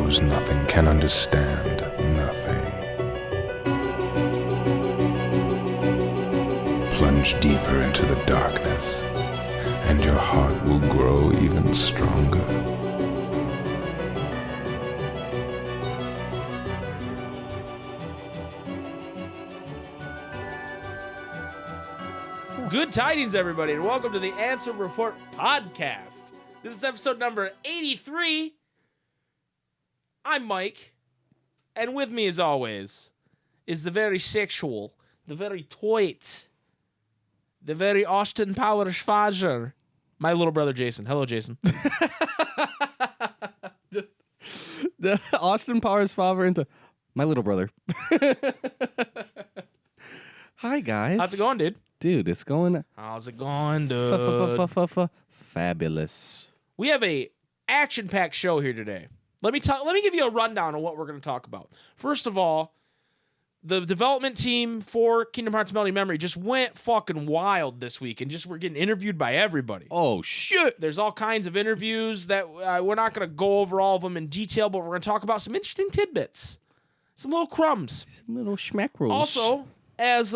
knows nothing, can understand nothing. Plunge deeper into the darkness, and your heart will grow even stronger. Good tidings, everybody, and welcome to the Ansem Report podcast. This is episode number 83. I'm Mike, and with me, as always, is the very sexual, the very toit, the very Austin Powers father, my little brother Jason. Hello, Jason. the Austin Powers father into my little brother. Hi, guys. How's it going, dude? Dude, it's going How's it going, dude? Fabulous. We have a action-packed show here today. Let me give you a rundown of what we're going to talk about. First of all, the development team for Kingdom Hearts Melody Memory just went fucking wild this week, and we're getting interviewed by everybody. Oh, shit. There's all kinds of interviews that we're not going to go over all of them in detail, but we're going to talk about some interesting tidbits, some little crumbs. Some little schmackros. Also, as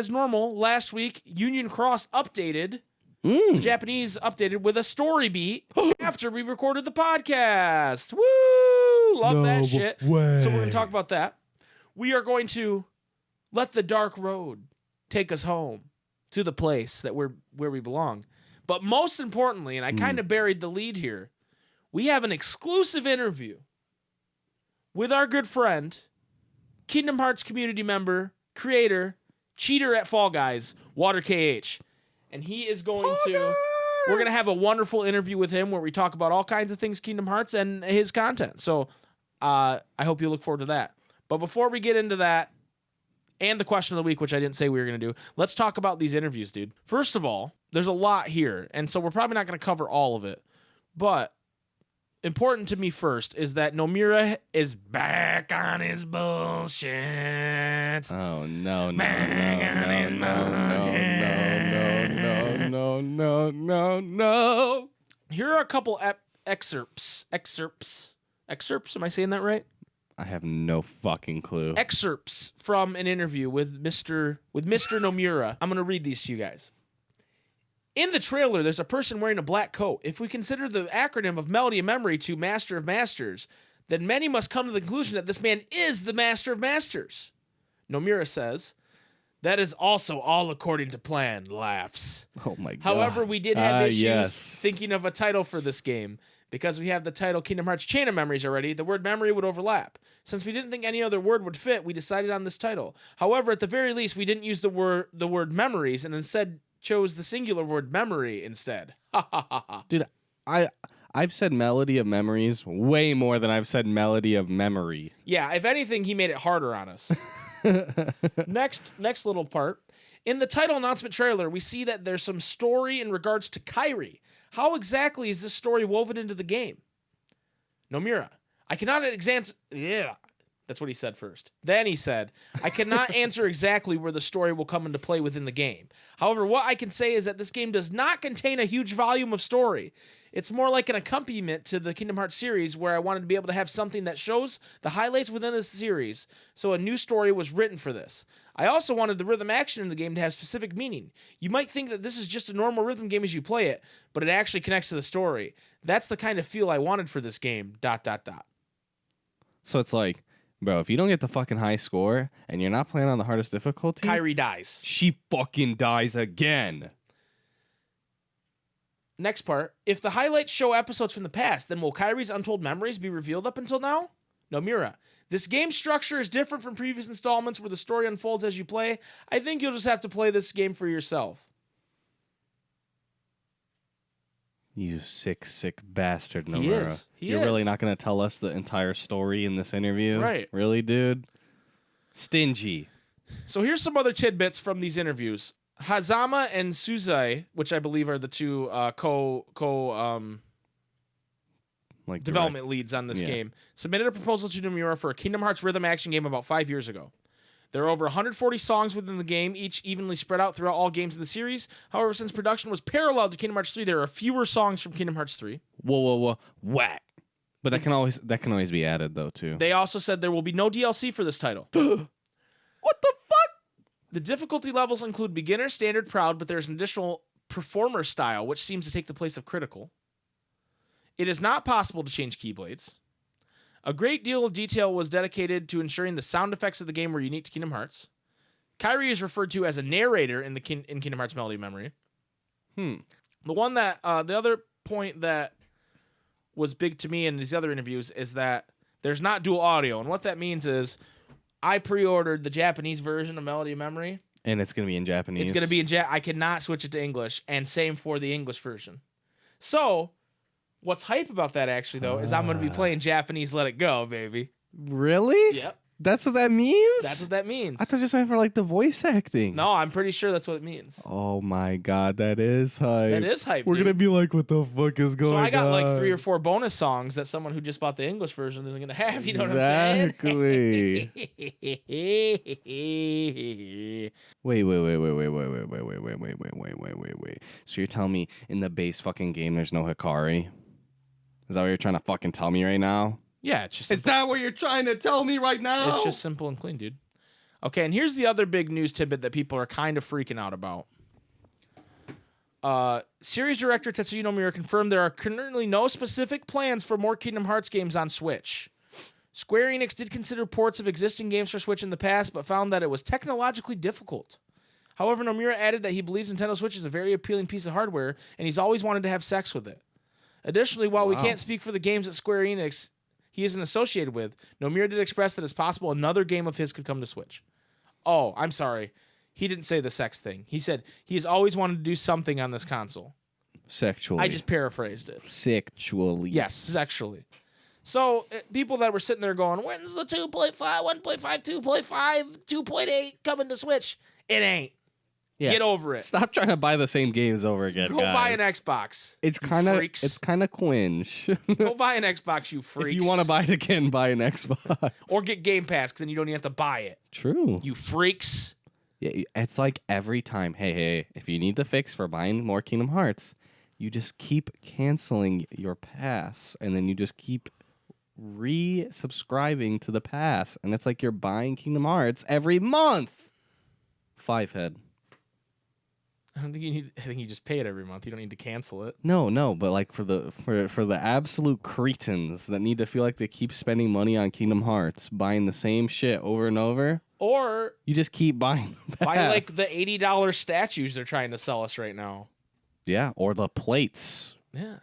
normal, last week, Union Cross updated, the Japanese updated with a story beat after we recorded the podcast. Woo! Love that shit. So we're going to talk about that. We are going to let the dark road take us home to the place that where we belong. But most importantly, and I kind of buried the lead here, we have an exclusive interview with our good friend, Kingdom Hearts community member, creator, cheater at Fall Guys, WaterKH. And he is going we're going to have a wonderful interview with him where we talk about all kinds of things Kingdom Hearts and his content. So I hope you look forward to that. But before we get into that and the question of the week, which I didn't say we were going to do, let's talk about these interviews, dude. First of all, there's a lot here, and so we're probably not going to cover all of it. But important to me first is that Nomura is back on his bullshit. Oh, no. Here are a couple excerpts. Am I saying that right? I have no fucking clue. Excerpts from an interview with Mr. Nomura. I'm going to read these to you guys. In the trailer, there's a person wearing a black coat. If we consider the acronym of Melody of Memory to Master of Masters, then many must come to the conclusion that this man is the Master of Masters. Nomura says, that is also all according to plan, laughs. Oh my god. However, we did have issues yes. thinking of a title for this game. Because we have the title Kingdom Hearts Chain of Memories already, the word memory would overlap. Since we didn't think any other word would fit, we decided on this title. However, at the very least, we didn't use the word memories and instead chose the singular word memory instead. Ha ha ha ha. Dude, I've said Melody of Memories way more than I've said Melody of Memory. Yeah, if anything, he made it harder on us. Next little part. In the title announcement trailer, we see that there's some story in regards to Kairi. How exactly is this story woven into the game? Nomura, I cannot that's what he said first. Then he said, I cannot answer exactly where the story will come into play within the game. However, what I can say is that this game does not contain a huge volume of story. It's more like an accompaniment to the Kingdom Hearts series where I wanted to be able to have something that shows the highlights within the series, so a new story was written for this. I also wanted the rhythm action in the game to have specific meaning. You might think that this is just a normal rhythm game as you play it, but it actually connects to the story. That's the kind of feel I wanted for this game, ... So it's like, bro, if you don't get the fucking high score and you're not playing on the hardest difficulty, Kairi dies. She fucking dies again. Next part. If the highlights show episodes from the past, then will Kairi's untold memories be revealed up until now? Nomura. This game structure is different from previous installments where the story unfolds as you play. I think you'll just have to play this game for yourself. You sick bastard, Nomura. He is. Really not going to tell us the entire story in this interview? Right. Really, dude? Stingy. So here's some other tidbits from these interviews. Hazama and Suzai, which I believe are the two development leads on this game, submitted a proposal to Nomura for a Kingdom Hearts rhythm action game about 5 years ago. There are over 140 songs within the game, each evenly spread out throughout all games in the series. However, since production was parallel to Kingdom Hearts 3, there are fewer songs from Kingdom Hearts 3. Whoa. Whack. But that can always be added though too. They also said there will be no DLC for this title. What the fuck? The difficulty levels include beginner, standard, proud, but there's an additional performer style, which seems to take the place of critical. It is not possible to change keyblades. A great deal of detail was dedicated to ensuring the sound effects of the game were unique to Kingdom Hearts. Kyrie is referred to as a narrator in Kingdom Hearts Melody of Memory. The other point that was big to me in these other interviews is that there's not dual audio. And what that means is I pre-ordered the Japanese version of Melody of Memory. And it's going to be in Japanese. It's going to be in I cannot switch it to English. And same for the English version. So what's hype about that actually, though, is I'm going to be playing Japanese Let It Go, baby. Really? Yep. That's what that means? That's what that means. I thought just went for like the voice acting. No, I'm pretty sure that's what it means. Oh my god, that is hype. That is hype. We're gonna be like, what the fuck is going on? So I got like 3 or 4 bonus songs that someone who just bought the English version isn't gonna have. You know what I'm saying? Exactly. Wait. So you're telling me in the base fucking game there's no Hikari? Is that what you're trying to fucking tell me right now? Yeah, it's just. Is that what you're trying to tell me right now? It's just simple and clean, dude. Okay, and here's the other big news tidbit that people are kind of freaking out about. Series director Tetsuya Nomura confirmed there are currently no specific plans for more Kingdom Hearts games on Switch. Square Enix did consider ports of existing games for Switch in the past, but found that it was technologically difficult. However, Nomura added that he believes Nintendo Switch is a very appealing piece of hardware, and he's always wanted to have sex with it. Additionally, while we can't speak for the games that Square Enix he isn't associated with, Nomura did express that it's possible another game of his could come to Switch. Oh, I'm sorry. He didn't say the sex thing. He said he has always wanted to do something on this console. Sexually. I just paraphrased it. Sexually. Yes, sexually. So, people that were sitting there going, when's the 2.5, 1.5, 2.5, 2.8 coming to Switch? It ain't. Yes. Get over it. Stop trying to buy the same games over again, Go guys. buy an Xbox. It's kind of cringe. Go buy an Xbox, you freaks. If you want to buy it again, buy an Xbox. Or get Game Pass, because then you don't even have to buy it. True. You freaks. Yeah, it's like every time, hey, if you need the fix for buying more Kingdom Hearts, you just keep canceling your pass, and then you just keep re-subscribing to the pass, and it's like you're buying Kingdom Hearts every month. Fivehead. I don't think you need. I think you just pay it every month. You don't need to cancel it. No, but like for the absolute cretins that need to feel like they keep spending money on Kingdom Hearts, buying the same shit over and over, or you just keep buying the pass. buy like the $80 statues they're trying to sell us right now. Yeah, or the plates. Yeah.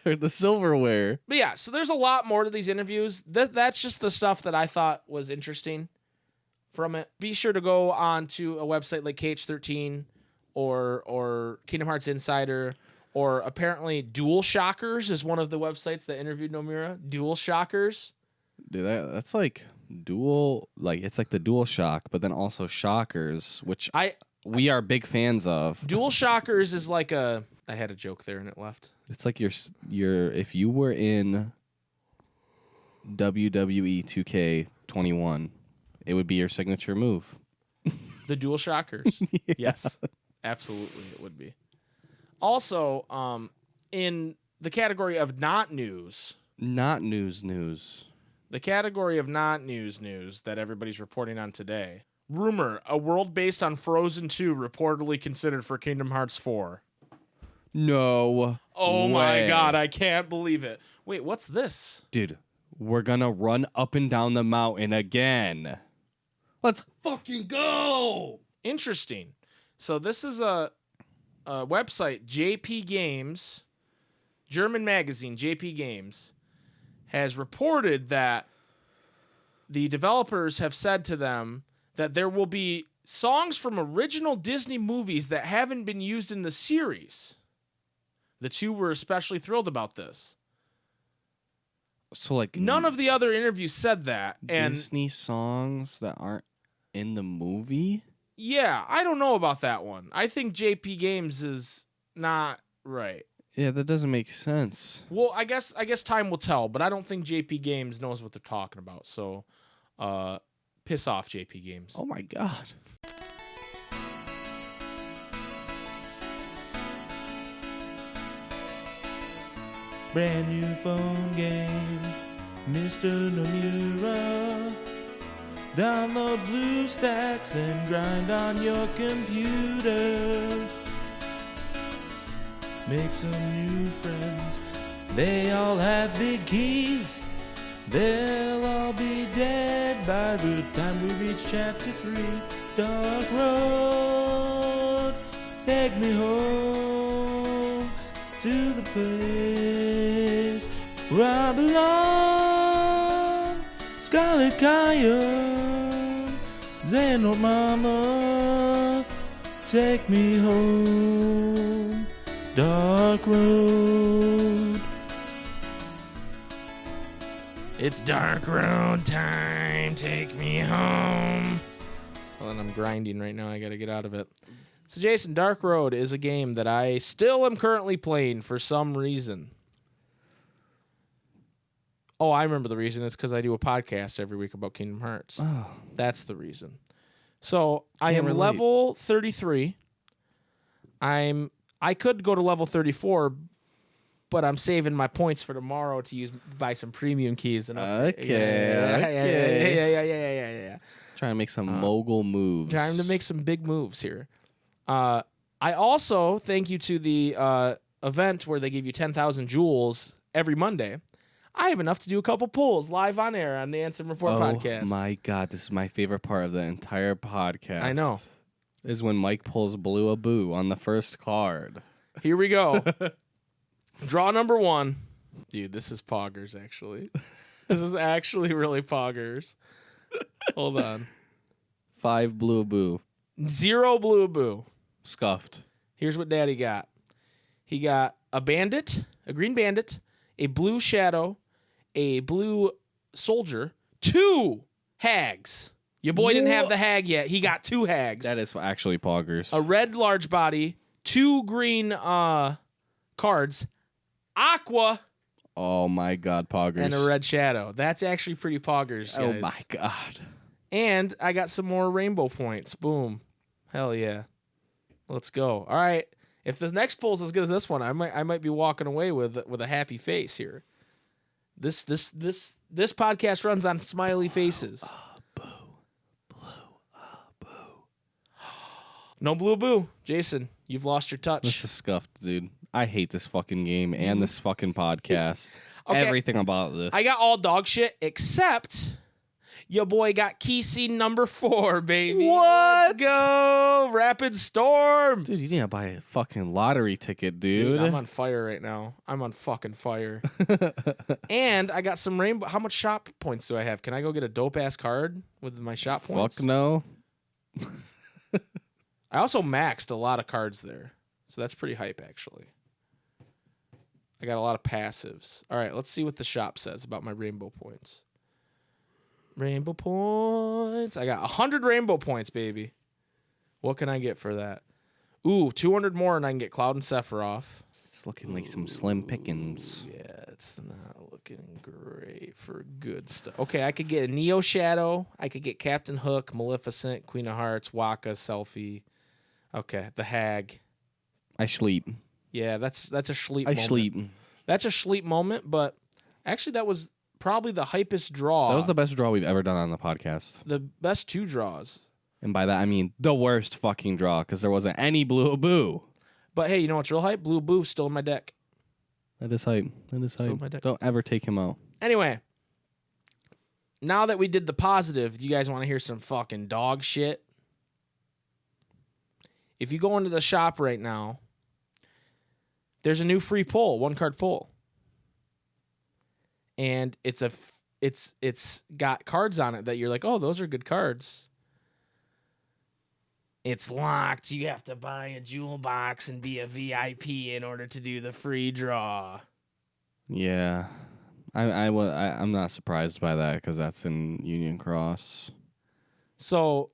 Or the silverware. But yeah, so there's a lot more to these interviews. That's just the stuff that I thought was interesting from it. Be sure to go on to a website like KH13 or Kingdom Hearts Insider, or apparently Dual Shockers is one of the websites that interviewed Nomura. Dual Shockers. Dude, that's like dual, like it's like the Dual Shock, but then also Shockers, which we are big fans of. Dual Shockers is like a. I had a joke there and it left. It's like your if you were in WWE 2K21, it would be your signature move. The Dual Shockers. Yeah. Yes, absolutely, it would be. Also, in the category of not news. The category of not news that everybody's reporting on today. Rumor, a world based on Frozen 2 reportedly considered for Kingdom Hearts 4. No. Oh way. my god, I can't believe it. Wait, what's this? Dude, we're gonna run up and down the mountain again. Let's fucking go! Interesting. So this is a website, JP Games, German magazine, JP Games, has reported that the developers have said to them that there will be songs from original Disney movies that haven't been used in the series. The two were especially thrilled about this. So like none of the other interviews said that. And Disney songs that aren't in the movie? Yeah, I don't know about that one. I think JP Games is not right. Yeah, that doesn't make sense. Well, I guess time will tell, but I don't think JP Games knows what they're talking about. So, piss off, JP Games. Oh my god. Brand new phone game, Mr. Nomura. Download BlueStacks and grind on your computer. Make some new friends. They all have big keys. They'll all be dead by the time we reach chapter 3. Dark road, take me home to the place where I belong. Scarlet Coyote, Xehanort Mama, take me home. Dark road. It's dark road time. Take me home. Well, and I'm grinding right now. I gotta get out of it. So, Jason, Dark Road is a game that I still am currently playing for some reason. Oh, I remember the reason. It's because I do a podcast every week about Kingdom Hearts. Oh. That's the reason. So I am relate. level 33. I could go to level 34, but I'm saving my points for tomorrow to buy some premium keys. And Okay. Trying to make some mogul moves. Trying to make some big moves here. I also thank you to the event where they give you 10,000 jewels every Monday. I have enough to do a couple pulls live on air on the Ansem Report podcast. Oh my God, this is my favorite part of the entire podcast. I know. Is when Mike pulls Blue a Boo on the first card. Here we go. Draw number 1. Dude, this is poggers, actually. This is actually really poggers. Hold on. 5 Blue a Boo. 0 Blue Boo. Scuffed. Here's what Daddy got. He got a bandit, a green bandit, a blue shadow, a blue soldier, 2 hags. Your boy didn't have the hag yet. He got 2 hags. That is actually poggers. A red large body, 2 green cards, aqua, Oh my God, poggers. and a red shadow. That's actually pretty poggers, guys. Oh my God. And I got some more rainbow points. Boom. Hell yeah. Let's go. All right. If the next pull's as good as this one, I might be walking away with a happy face here. This podcast runs on smiley faces. No Blue Boo. Jason, you've lost your touch. This is scuffed, dude. I hate this fucking game and this fucking podcast. Okay. Everything about this. I got all dog shit except your boy got key scene number 4, baby. What? Let's go. Rapid Storm. Dude, you need to buy a fucking lottery ticket, dude. I'm on fire right now. I'm on fucking fire. And I got some rainbow. How much shop points do I have? Can I go get a dope ass card with my shop points? Fuck no. I also maxed a lot of cards there. So that's pretty hype, actually. I got a lot of passives. All right, let's see what the shop says about my rainbow points. Rainbow points. I got 100 rainbow points, baby. What can I get for that? Ooh, 200 more and I can get Cloud and Sephiroth. It's looking like some slim pickings. Yeah, it's not looking great for good stuff. Okay, I could get a Neo Shadow. I could get Captain Hook, Maleficent, Queen of Hearts, Waka, Selfie. Okay, the Hag. I sleep. Yeah, that's a sleep I moment. sleep. That's a sleep moment, but actually that was probably the hypest draw. That was the best draw we've ever done on the podcast. the best 2 draws. And by that, I mean the worst fucking draw because there wasn't any Blue Boo. But hey, you know what's real hype? Blue Boo still in my deck. That is hype. That is Still my hype. deck. Don't ever take him out. Anyway, now that we did the positive, do you guys want to hear some fucking dog shit? If you go into the shop right now, there's a new free pull, 1-card pull. And it's got cards on it that you're like, "Oh, those are good cards." It's locked. You have to buy a jewel box and be a VIP in order to do the free draw. Yeah. I'm not surprised by that because that's in Union Cross. So,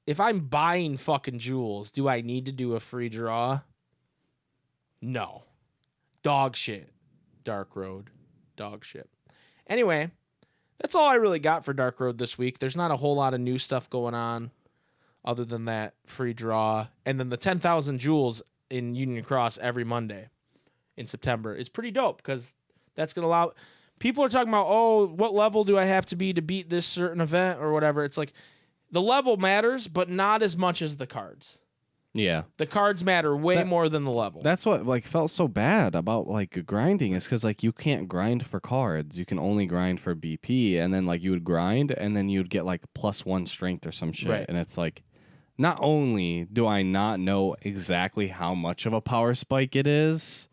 if I'm buying fucking jewels, do I need to do a free draw? No. Dog shit. Dark Road. Dog shit. Anyway, that's all I really got for Dark Road this week. There's not a whole lot of new stuff going on other than that free draw. And then the 10,000 jewels in Union Cross every Monday in September is pretty dope because That's going to allow... People are talking about, oh, what level do I have to be to beat this certain event or whatever. It's like the level matters, but not as much as the cards. Yeah. The cards matter way more than the level. That's what like felt so bad about like grinding is because like you can't grind for cards. You can only grind for BP, and then like you would grind and then you'd get like +1 strength or some shit. Right. And it's like, not only do I not know exactly how much of a power spike it is,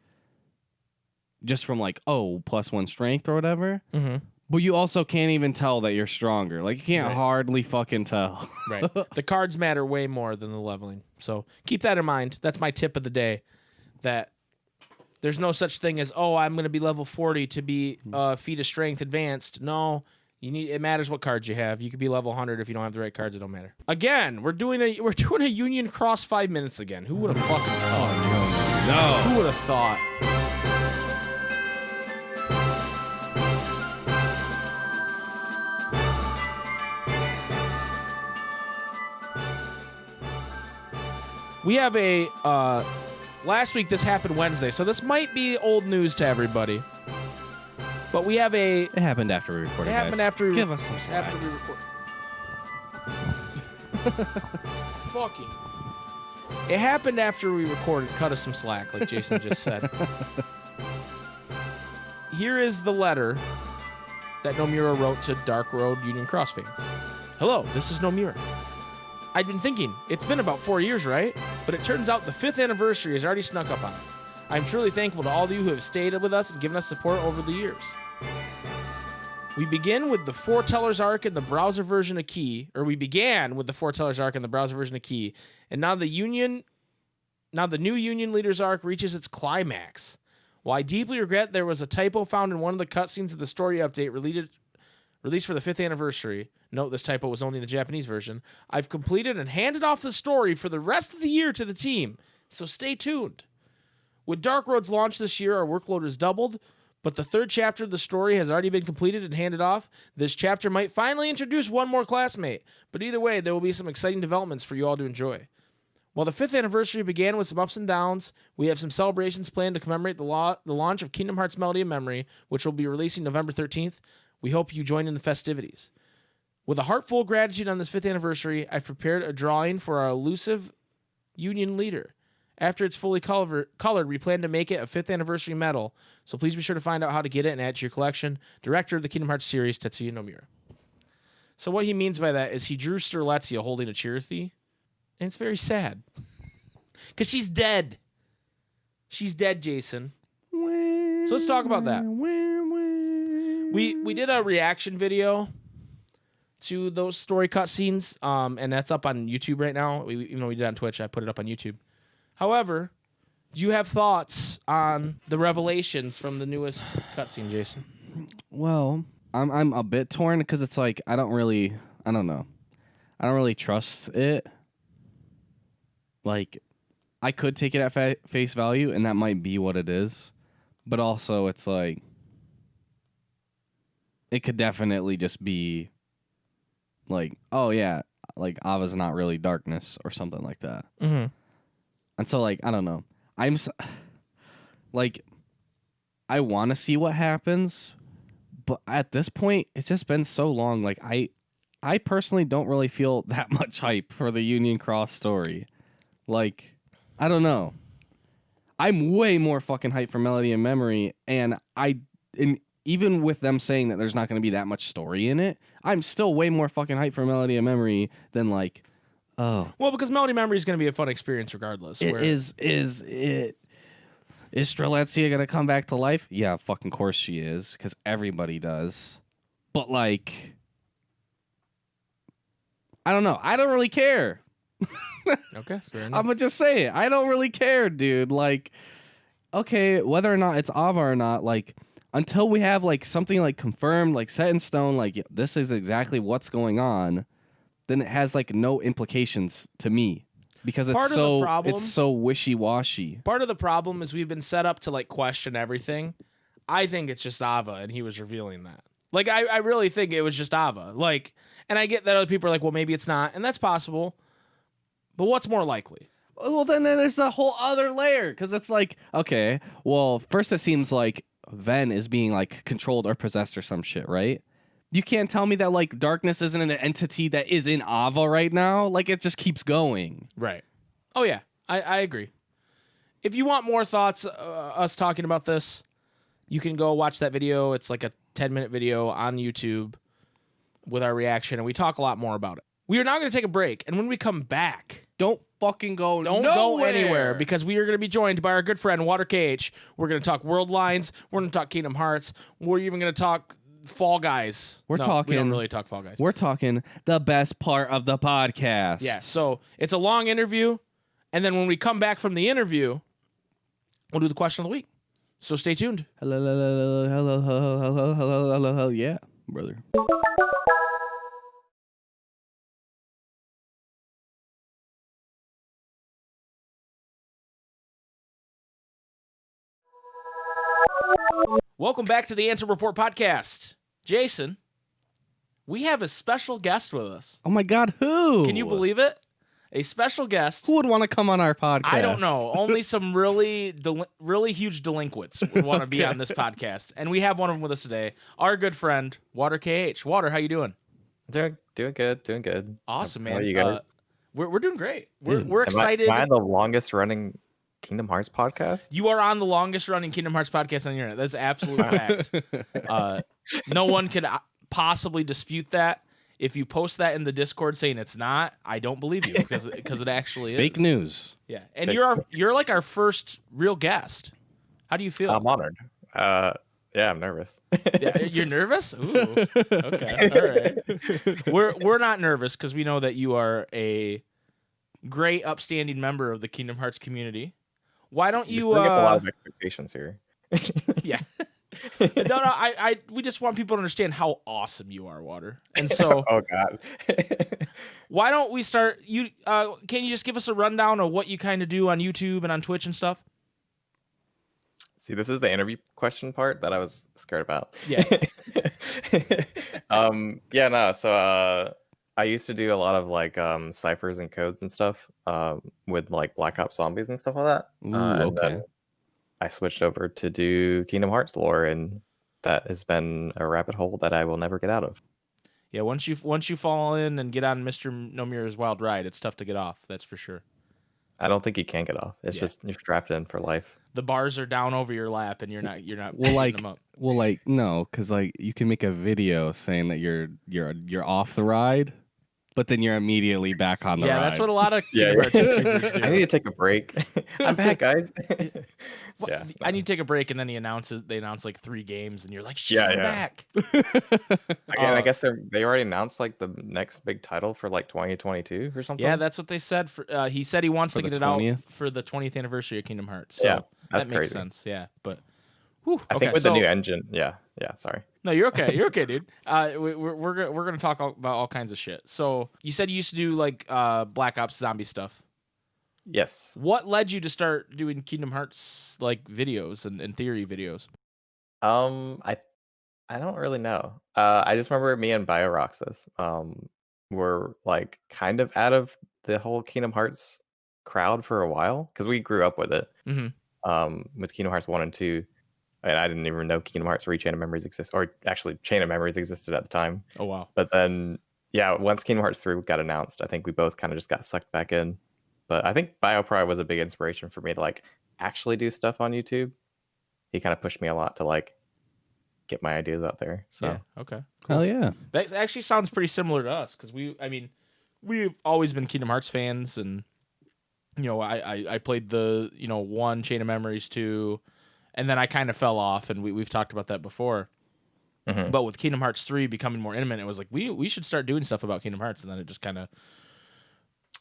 just from like, oh, +1 strength or whatever. Mm-hmm. But you also can't even tell that you're stronger. Like, you can't hardly fucking tell. Right. The cards matter way more than the leveling. So keep that in mind. That's my tip of the day. That there's no such thing as, oh, I'm going to be level 40 to be feat of strength advanced. No, it matters what cards you have. You could be level 100 if you don't have the right cards. It don't matter. Again, we're doing a Union Cross 5 minutes again. Who would have fucking thought? No. Who would have thought? We have a, last week this happened Wednesday, so this might be old news to everybody. But we have a... It happened after we recorded, It happened guys. after... Give us some slack. After we record. Fucking. It happened after we recorded. Cut us some slack, like Jason just said. Here is the letter that NOMURA wrote to Dark Road Union Cross fans. Hello, this is NOMURA. I'd been thinking, it's been about 4 years, right? But it turns out the 5th anniversary has already snuck up on us. I'm truly thankful to all of you who have stayed with us and given us support over the years. We begin with the Foretellers arc in the browser version of Key, or we began with the Foretellers arc in the browser version of Key, and now the new Union Leaders arc reaches its climax. While I deeply regret there was a typo found in one of the cutscenes of the story update released for the 5th anniversary. Note this typo was only in the Japanese version. I've completed and handed off the story for the rest of the year to the team, so stay tuned. With Dark Road's launch this year, our workload has doubled, but the 3rd chapter of the story has already been completed and handed off. This chapter might finally introduce one more classmate, but either way, there will be some exciting developments for you all to enjoy. While the 5th anniversary began with some ups and downs, we have some celebrations planned to commemorate the launch of Kingdom Hearts Melody of Memory, which will be releasing November 13th. We hope you join in the festivities. With a heart full of gratitude on this 5th anniversary, I've prepared a drawing for our elusive Union leader. After it's fully colored, we plan to make it a 5th anniversary medal, so please be sure to find out how to get it and add it to your collection. Director of the Kingdom Hearts series, Tetsuya Nomura. So what he means by that is he drew Sterletzia holding a Chirithy, and it's very sad. Because she's dead. She's dead, Jason. So let's talk about that. We did a reaction video to those story cutscenes, and that's up on YouTube right now. Even though we did it on Twitch, I put it up on YouTube. However, do you have thoughts on the revelations from the newest cutscene, Jason? Well, I'm a bit torn because it's like I don't know. I don't really trust it. Like, I could take it at face value, and that might be what it is. But also, it's like it could definitely just be like, oh yeah, like Ava's not really darkness or something like that. Mm-hmm. And so, like, I don't know. Like, I want to see what happens, but at this point, it's just been so long. Like, I personally don't really feel that much hype for the Union Cross story. Like, I don't know. I'm way more fucking hyped for Melody and Memory, and even with them saying that there's not going to be that much story in it, I'm still way more fucking hyped for Melody and Memory than like, oh. Well, because Melody Memory is going to be a fun experience regardless. Is Strelitzia going to come back to life? Yeah, fucking course she is, because everybody does. But like, I don't know. I don't really care. Okay, fair enough. I'm going to just say it. I don't really care, dude. Like, okay, whether or not it's Ava or not, like, until we have like something like confirmed, like set in stone, like this is exactly what's going on, then it has like no implications to me because it's so wishy-washy. Part of the problem is we've been set up to like question everything. I think it's just Ava, and he was revealing that. Like, I really think it was just Ava. Like, and I get that other people are like, well, maybe it's not, and that's possible. But what's more likely? Well, then there's a whole other layer, because it's like, okay, well, first it seems like Ven is being like controlled or possessed or some shit, right? You can't tell me that like darkness isn't an entity that is in Ava right now. Like it just keeps going. Right. Oh yeah, I agree. If you want more thoughts, us talking about this, you can go watch that video. It's like a 10-minute video on YouTube with our reaction, and we talk a lot more about it. We are now going to take a break, and when we come back, Don't fucking go. don't go anywhere because we are going to be joined by our good friend WaterKH. We're going to talk World Lines. We're going to talk Kingdom Hearts. We're even going to talk Fall Guys. We don't really talk Fall Guys. We're talking the best part of the podcast. Yeah, so it's a long interview, and then when we come back from the interview, we'll do the question of the week. So stay tuned. Hello, yeah, brother. Welcome back to the Ansem Report podcast. Jason, we have a special guest with us. Oh my God, who? Can you believe it? A special guest. Who would want to come on our podcast? I don't know. Only some really huge delinquents would want to be on this podcast. And we have one of them with us today. Our good friend, WaterKH. Water, how you doing? Doing good. Awesome, man. How are you guys? We're doing great. We're Dude, excited. Am I the longest running Kingdom Hearts podcast? You are on the longest running Kingdom Hearts podcast on the internet. That's absolute fact. No one could possibly dispute that. If you post that in the Discord saying it's not, I don't believe you because it actually is. Fake news. Yeah, and you're like our first real guest. How do you feel? I'm honored. Yeah, I'm nervous. Yeah, you're nervous? Ooh. Okay. All right. We're not nervous because we know that you are a great, upstanding member of the Kingdom Hearts community. Why don't you? Bring up a lot of expectations here. Yeah. No. We just want people to understand how awesome you are, Water. And so, Oh God. why don't we start? You can you just give us a rundown of what you kind of do on YouTube and on Twitch and stuff? See, this is the interview question part that I was scared about. Yeah. Yeah, no. So I used to do a lot of like ciphers and codes and stuff with like Black Ops Zombies and stuff like that. Ooh, And okay. then I switched over to do Kingdom Hearts lore, and that has been a rabbit hole that I will never get out of. Yeah. Once you fall in and get on Mr. Nomura's wild ride, it's tough to get off. That's for sure. I don't think you can get off. It's Yeah. just you're strapped in for life. The bars are down over your lap, and you're not Well, picking them up. No, because like you can make a video saying that you're off the ride, but then you're immediately back on the ride. Yeah, that's what a lot of Yeah, Kingdom Hearts YouTubers do. I need to take a break. I'm back, guys. Well, Yeah, I need to take a break, and then they announce like 3 games, and you're like, shit, Yeah, I'm yeah. back. Again, I guess they already announced like the next big title for like 2022 or something. Yeah, that's what they said. He said he wants For to the get it out 20th? for the 20th anniversary of Kingdom Hearts. So Yeah, that's that makes crazy. sense. Yeah, but whew, I okay, think with so, the new engine. Yeah. Sorry. No, you're okay. You're okay, dude. We're gonna talk about all kinds of shit. So you said you used to do like Black Ops zombie stuff. Yes. What led you to start doing Kingdom Hearts like videos and theory videos? I don't really know. I just remember me and BioRoxas were like kind of out of the whole Kingdom Hearts crowd for a while because we grew up with it. With Kingdom Hearts 1 and 2. And I didn't even know Kingdom Hearts 3 Chain of Memories exist, or actually Chain of Memories existed at the time. Oh wow. But then, yeah, once Kingdom Hearts 3 got announced, I think we both kind of just got sucked back in. But I think BioPry was a big inspiration for me to like actually do stuff on YouTube. He kind of pushed me a lot to like get my ideas out there. So Yeah. Okay. Hell yeah. That actually sounds pretty similar to us because we've always been Kingdom Hearts fans, and I played the 1 Chain of Memories 2, and then I kind of fell off, and we've talked about that before. Mhm. But with Kingdom Hearts 3 becoming more intimate, it was like we should start doing stuff about Kingdom Hearts, and then it just kind of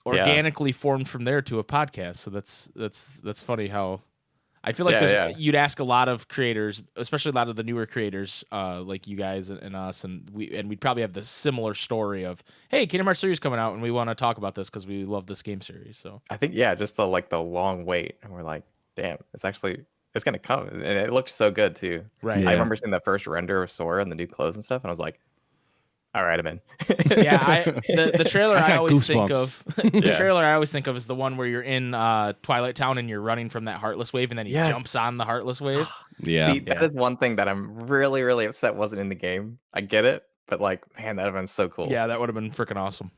organically formed from there to a podcast. So that's funny how I feel like you'd ask a lot of creators, especially a lot of the newer creators, like you guys and us, and we'd probably have this similar story of, hey, Kingdom Hearts 3 is coming out, and we want to talk about this because we love this game series. So I think just the long wait, and we're like, damn, it's gonna come, and it looked so good too. right, Yeah. I remember seeing the first render of Sora and the new clothes and stuff, and I was like, All right, I'm in. Yeah, the trailer That's I got always think goosebumps. of. The Yeah. trailer I always think of is the one where you're in Twilight Town and you're running from that Heartless Wave, and then he Yes. jumps on the Heartless Wave. Yeah. See, that Yeah. is one thing that I'm really, really upset wasn't in the game. I get it, but like, man, that'd have been so cool. Yeah, that would have been freaking awesome.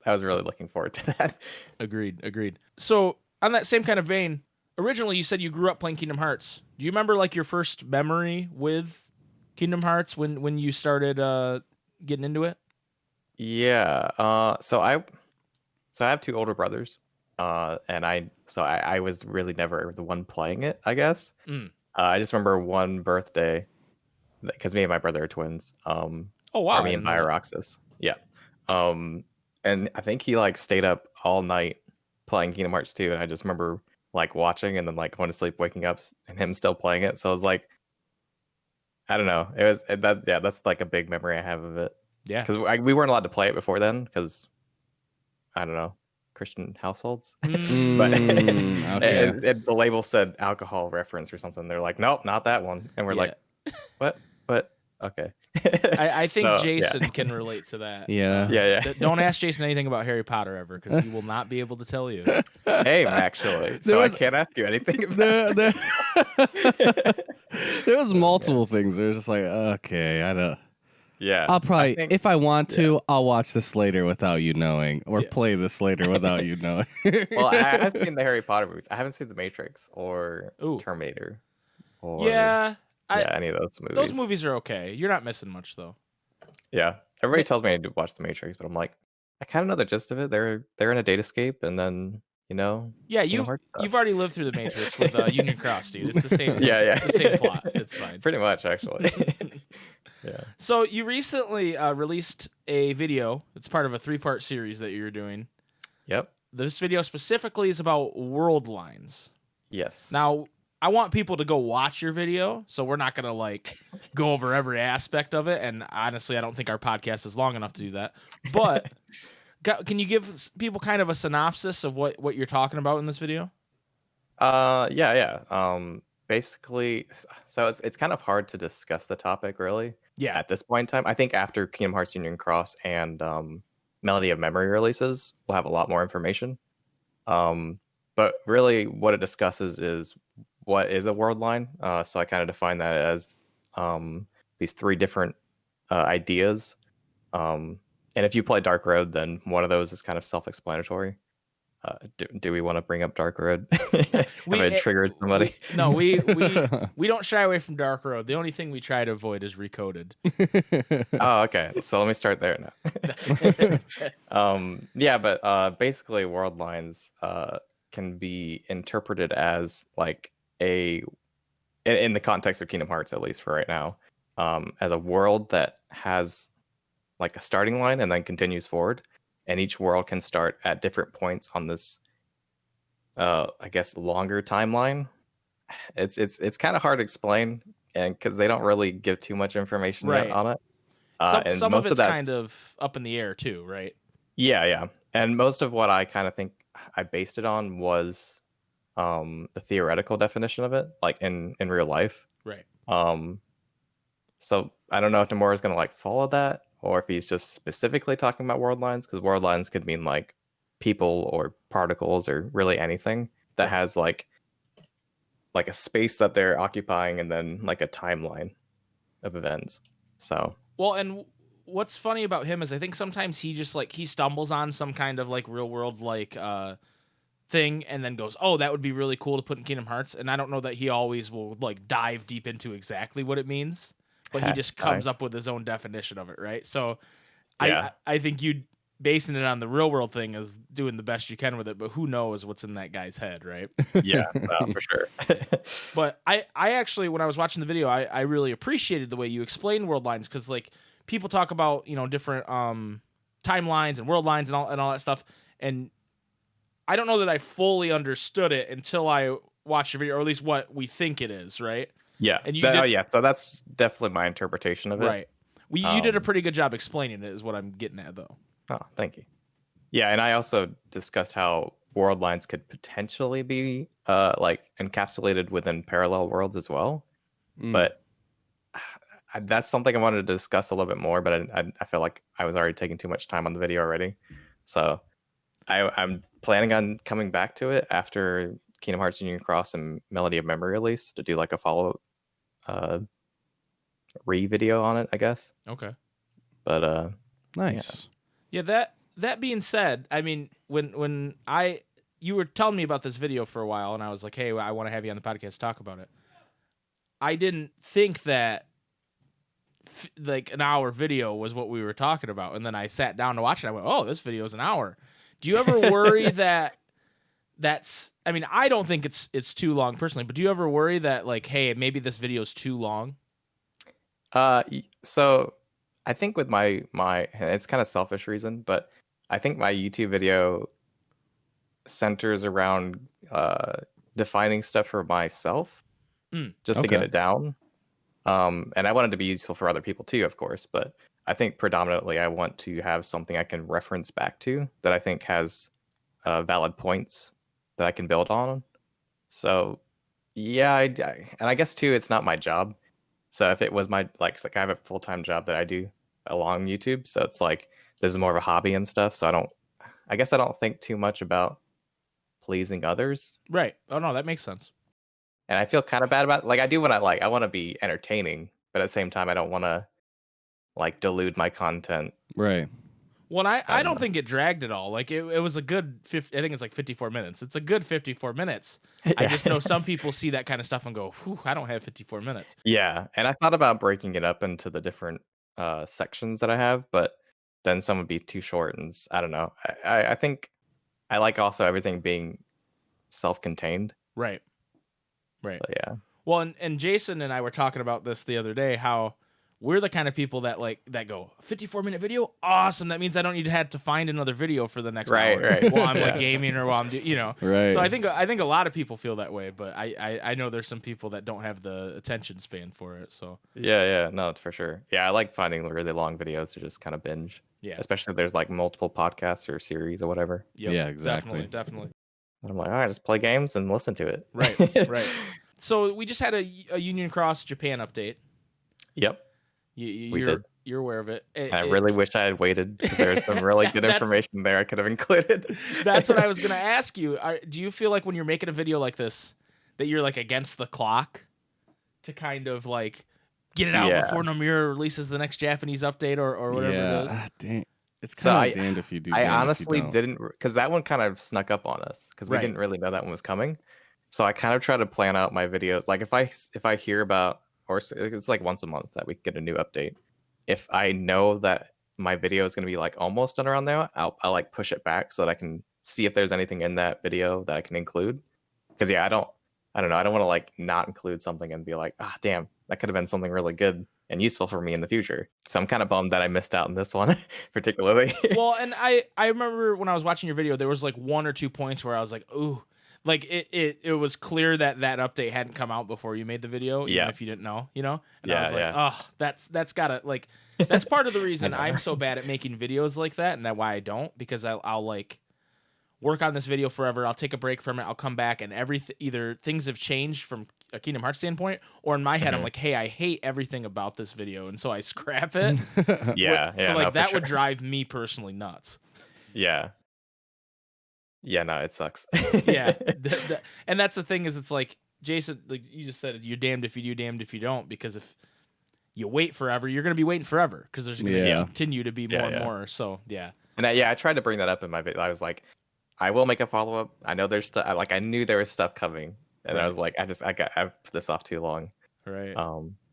I was really looking forward to that. Agreed. So on that same kind of vein, originally you said you grew up playing Kingdom Hearts. Do you remember like your first memory with Kingdom Hearts when you started getting into it? Yeah. So I have two older brothers. And I was really never the one playing it, I guess. Mm. I just remember one birthday because me and my brother are twins. Oh wow! Or me and Pyroxis. Yeah. And I think he like stayed up all night playing Kingdom Hearts 2, and I just remember like watching and then like going to sleep, waking up, and him still playing it. So I was like, I don't know. That's like a big memory I have of it. Yeah. Because we weren't allowed to play it before then because I don't know, Christian households. But Okay. the label said alcohol reference or something. They're like, nope, not that one. And we're like, what? Okay. I think So, Jason can relate to that. Yeah. Yeah. Don't ask Jason anything about Harry Potter ever, because he will not be able to tell you. Hey, actually. There So was- I can't ask you anything about There was multiple things. There's just like, okay, I don't. Yeah. I'll probably, think- if I want to, I'll watch this later without you knowing, or Yeah. play this later without you knowing. Well, I've seen the Harry Potter movies. I haven't seen The Matrix or Ooh. Terminator or Yeah. any of those movies. Those movies are okay. You're not missing much though. Yeah. Everybody tells me I need to watch The Matrix, but I'm like, I kind of know the gist of it. They're in a datascape, and then Yeah, Kingdom Hearts stuff. you've already lived through the Matrix with Union Cross, dude. It's the same. Yeah, it's yeah. the same plot. It's fine. Pretty much, actually. Yeah. So you recently released a video. It's part of a 3-part series that you're doing. Yep. This video specifically is about world lines. Yes. Now, I want people to go watch your video, so we're not gonna like go over every aspect of it. And honestly, I don't think our podcast is long enough to do that. But can you give people kind of a synopsis of what you're talking about in this video? Yeah. Basically, so it's kind of hard to discuss the topic really. Yeah. At this point in time, I think after Kingdom Hearts Union Cross and Melody of Memory releases, we'll have a lot more information. But really, what it discusses is what is a world line. So I kind of define that as these 3 different ideas. And if you play Dark Road, then one of those is kind of self-explanatory. Do we want to bring up Dark Road? Have I triggered somebody? We don't shy away from Dark Road. The only thing we try to avoid is Recoded. Oh, okay. So let me start there now. Yeah, but basically, world lines can be interpreted as like in the context of Kingdom Hearts, at least for right now, as a world that has like a starting line and then continues forward, and each world can start at different points on this, I guess, longer timeline. It's kind of hard to explain, and because they don't really give too much information yet on it. And some most of it's that's kind of up in the air too, right? Yeah. And most of what I kind of think I based it on was the theoretical definition of it, like in real life. Right. So I don't know if Nomura is going to like follow that, or if he's just specifically talking about world lines, because world lines could mean like people or particles or really anything that has like a space that they're occupying and then like a timeline of events. So well, and what's funny about him is I think sometimes he just like he stumbles on some kind of like real world like thing and then goes, oh, that would be really cool to put in Kingdom Hearts. And I don't know that he always will like dive deep into exactly what it means, but he just comes up with his own definition of it, right? So yeah. I think you basing it on the real world thing is doing the best you can with it, but who knows what's in that guy's head, right? Yeah, for sure. But I actually, when I was watching the video, I really appreciated the way you explained world lines, because like people talk about, different timelines and world lines and all that stuff, and I don't know that I fully understood it until I watched the video, or at least what we think it is, right? Yeah. And so that's definitely my interpretation of it. Right. You did a pretty good job explaining it, is what I'm getting at, though. Oh, thank you. Yeah, and I also discussed how world lines could potentially be like encapsulated within parallel worlds as well. But that's something I wanted to discuss a little bit more, but I feel like I was already taking too much time on the video already. So I'm planning on coming back to it after Kingdom Hearts Union Cross and Melody of Memory release to do like a follow-up re-video on it, I guess. Okay. But Nice. Yeah, that being said, I mean, when you were telling me about this video for a while, and I was like, hey, I want to have you on the podcast to talk about it. I didn't think that like an hour video was what we were talking about, and then I sat down to watch it. I went, oh, this video is an hour. Do you ever worry that that's? I mean, I don't think it's too long personally, but do you ever worry that like, hey, maybe this video is too long? So I think with my it's kind of selfish reason, but I think my YouTube video centers around defining stuff for myself, just to get Okay. it down. And I want it to be useful for other people too, of course, but I think predominantly I want to have something I can reference back to that I think has valid points that I can build on. So yeah, and I guess too, it's not my job. So if it was my it's like I have a full-time job that I do along YouTube, so it's like this is more of a hobby and stuff. So I guess I don't think too much about pleasing others. Right. Oh no, that makes sense. And I feel kind of bad about I do what I like. I want to be entertaining, but at the same time I don't want to dilute my content. Right. Well, I don't don't know. think it dragged at all. Like it was a good 50, I think it's like 54 minutes. It's a good 54 minutes. I just know some people see that kind of stuff and go, whew, I don't have 54 minutes. Yeah, and I thought about breaking it up into the different sections that I have, but then some would be too short, and I don't know. I think I like also everything being self-contained. Right. Right. But yeah. Well, and Jason and I were talking about this the other day, how we're the kind of people that that go 54-minute video, awesome. That means I don't need to have to find another video for the next hour Right. while I'm like Yeah. gaming or while I'm Right. So I think a lot of people feel that way, but I know there's some people that don't have the attention span for it. So Yeah, no, for sure. Yeah, I like finding really long videos to just kind of binge. yeah, Especially if there's multiple podcasts or series or whatever. yep, Yeah, exactly. definitely. And I'm like, all right, just play games and listen to it. Right. So we just had a Union Cross Japan update. Yep. You're did. You're aware of it. I really wish I had waited because there's some really good That's- information there I could have included. That's what I was gonna ask you. Do you feel like when you're making a video like this that you're like against the clock to kind of like get it out Yeah. before Nomura releases the next Japanese update or whatever it is? Dang. It's So kind of damned if you do. I damned if you honestly don't. didn't, because that one kind of snuck up on us because we Right. didn't really know that one was coming. So I kind of try to plan out my videos. Like if I hear about, or it's like once a month that we get a new update. If I know that my video is going to be almost done around there, I'll push it back so that I can see if there's anything in that video that I can include. Because yeah, I don't know. I don't want to not include something and be like, ah, damn, that could have been something really good and useful for me in the future. So I'm kind of bummed that I missed out on this one particularly. Well, and I remember when I was watching your video, there was like one or two points where I was like, ooh, like it was clear that update hadn't come out before you made the video, even Yeah. if you didn't know, And I Yeah, was like, yeah. oh, that's gotta that's part of the reason know. I'm so bad at making videos like that, and that's why I don't, because I'll work on this video forever. I'll take a break from it. I'll come back, and either things have changed from a Kingdom Hearts standpoint, or in my head, I'm like, hey, I hate everything about this video, and so I scrap it. Yeah, So no, for that would sure. drive me personally nuts. Yeah. Yeah, no, it sucks. Yeah, and that's the thing is, it's like Jason, like you just said, you're damned if you do, damned if you don't. Because if you wait forever, you're gonna be waiting forever because there's gonna Yeah. continue to be more and more. So yeah, And I tried to bring that up in my video. I was like, I will make a follow up. I know there's stuff. I knew there was stuff coming, and I was like, I put this off too long. right.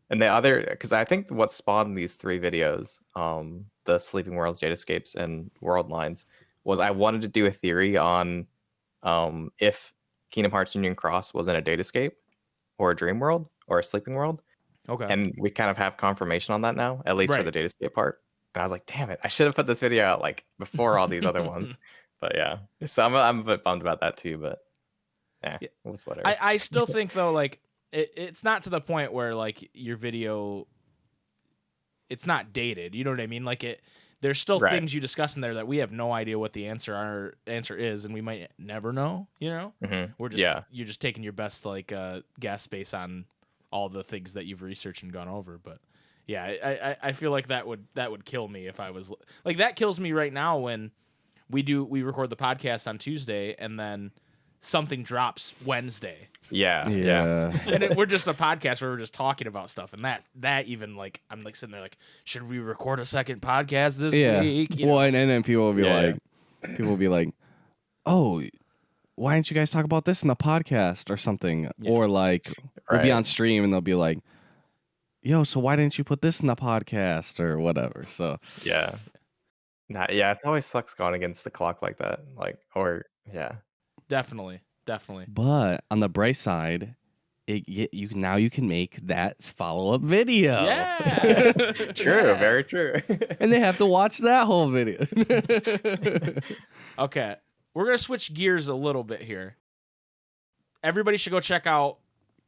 And the other, because I think what spawned these three videos, the Sleeping Worlds, Jade Escapes, and World Lines, was I wanted to do a theory on if Kingdom Hearts Union Cross was in a Date Escape or a Dream World or a Sleeping World. Okay. And we kind of have confirmation on that now, at least for Right. the Date Escape part. And I was like, damn it, I should have put this video out before all these other ones. But yeah, so I'm a bit bummed about that too, but Yeah. it's whatever. I still think though, it's not to the point where your video, it's not dated. You know what I mean? There's still Right. things you discuss in there that we have no idea what the answer is, and we might never know. Mhm. We're just Yeah. you're just taking your best guess based on all the things that you've researched and gone over. But Yeah, I feel like that would kill me if I was like that kills me right now when we record the podcast on Tuesday and then something drops Wednesday. Yeah. And we're just a podcast where we're just talking about stuff, and that even like I'm like sitting there like, should we record a second podcast this week? You know? And then people will be like, oh, why didn't you guys talk about this in the podcast or something? Yeah. Or like we'll be on stream and they'll be like, yo, so why didn't you put this in the podcast or whatever? So Yeah. It always sucks going against the clock like that. Definitely. But on the bright side, you can make that follow-up video. Yeah. True, very true. And they have to watch that whole video. Okay. We're going to switch gears a little bit here. Everybody should go check out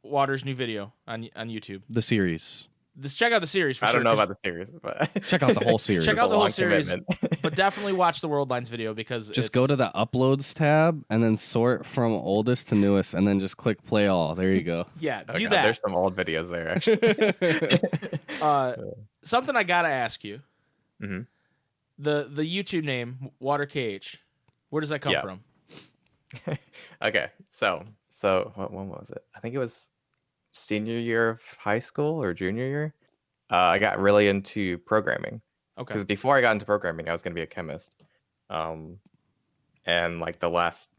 Water's new video on YouTube. The series. Check out the series for sure. I don't know about the series, but check out the whole series. Check out the whole series, commitment. but definitely watch the World Lines video because just go to the uploads tab and then sort from oldest to newest, and then just click play all. There you go. Yeah, Oh, do God, that. There's some old videos there, actually. Something I gotta ask you. Mm-hmm. The YouTube name WaterKH. Where does that come from? Okay, so when was it? I think it was senior year of high school or junior year. I got really into programming. Okay. Because before I got into programming, I was going to be a chemist. And like the last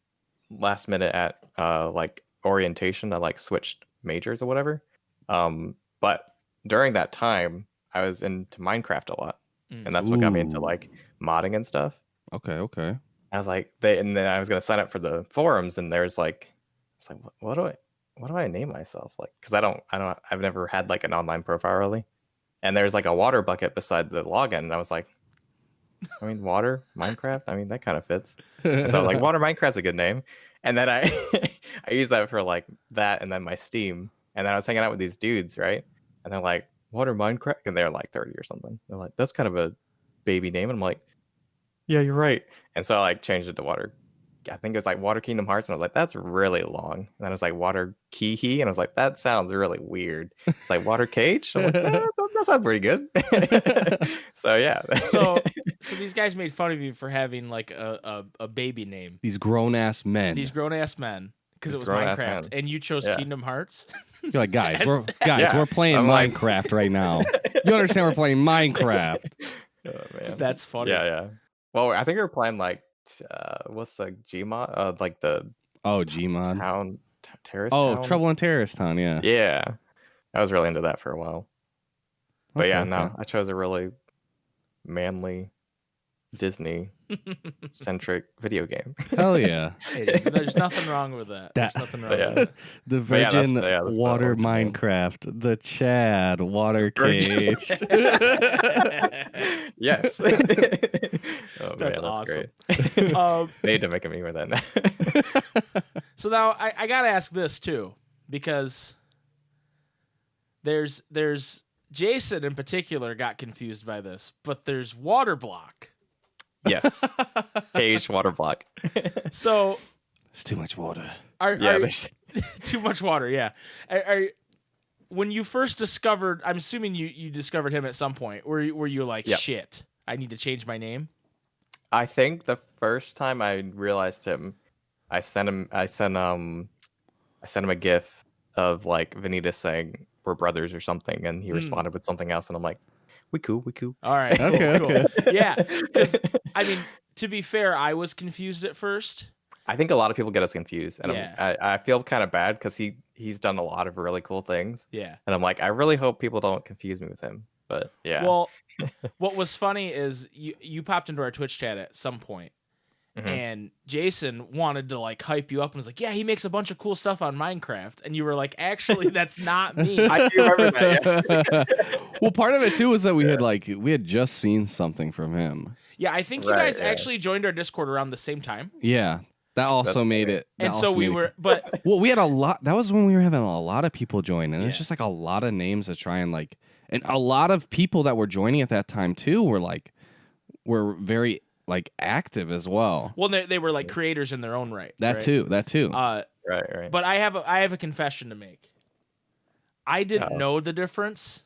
minute at like orientation, I like switched majors or whatever. But during that time, I was into Minecraft a lot, and that's what got me into like modding and stuff. Okay. I was like, and then I was going to sign up for the forums, and there's like, it's like, what do I name myself? Like, because I've never had like an online profile really. And there's like a water bucket beside the login, and I was like, I mean, water Minecraft. I mean, that kind of fits. And so I was like, Water Minecraft's a good name. And then I used that for like that, and then my Steam. And then I was hanging out with these dudes, right? And they're like, Water Minecraft, and they're like 30 or something. They're like, that's kind of a baby name. And I'm like, yeah, you're right. And so I like changed it to Water. I think it was like Water Kingdom Hearts, and I was like, that's really long. And then it was like WaterKH, and I was like, that sounds really weird. It's like WaterKH. I'm like, that sounds pretty good. So yeah. So these guys made fun of you for having like a baby name. These grown-ass men. Because it was Minecraft, and you chose Kingdom Hearts. You're like, guys, we're playing Minecraft right now. You understand? We're playing Minecraft. Oh, man. That's funny. Yeah. Well, I think we were playing like what's the Gmod? Like the Gmod town terrace. Oh, Trouble in Terrace Town. Yeah. I was really into that for a while. But I chose a really manly Disney centric video game. Hell yeah. Hey, there's nothing wrong with that. There's nothing wrong with that. The Virgin that's Water Minecraft, the Chad WaterKH. Yes. Oh, that's man, awesome. Great. They need to make me wear that now. So now I gotta ask this too, because there's Jason in particular got confused by this, but there's Waterblock. Yes. Cage water block. So it's too much water. There's too much water. Yeah. When you first discovered, I'm assuming you discovered him at some point. Were you like, shit, I need to change my name? I think the first time I realized him, I sent him a GIF of like Vanita saying we're brothers or something, and he responded with something else, and I'm like, we cool. All right. Okay. Cool. Yeah. Because I mean, to be fair, I was confused at first. I think a lot of people get us confused, and I feel kind of bad because he's done a lot of really cool things. Yeah. And I'm like, I really hope people don't confuse me with him. But yeah. Well, what was funny is you popped into our Twitch chat at some point, and Jason wanted to like hype you up and was like, yeah, he makes a bunch of cool stuff on Minecraft, and you were like, actually, that's not me. I do remember that. Yeah. Well, part of it too was that we had just seen something from him. Yeah, I think you guys actually joined our Discord around the same time. Yeah. That also made it. And so we were, but well, we had a lot. That was when we were having a lot of people join, and it's just like a lot of names to try and like, and a lot of people that were joining at that time too were very like active as well. Well, they were like creators in their own right. That too. Right. But I have a confession to make. I didn't know the difference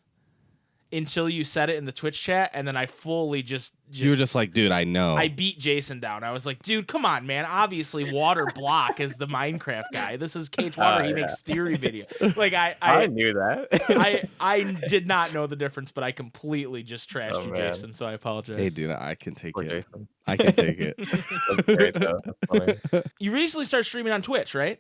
until you said it in the Twitch chat, and then I fully just You were just like, dude, I know. I beat Jason down. I was like, dude, come on, man. Obviously, Water Block is the Minecraft guy. This is KH Water. He makes theory video. Like I knew that. I did not know the difference, but I completely just trashed Oh, you, man. Jason. So I apologize. Hey, dude, I can take Poor it. Jason. I can take it. That's great though. That's funny. You recently started streaming on Twitch, right?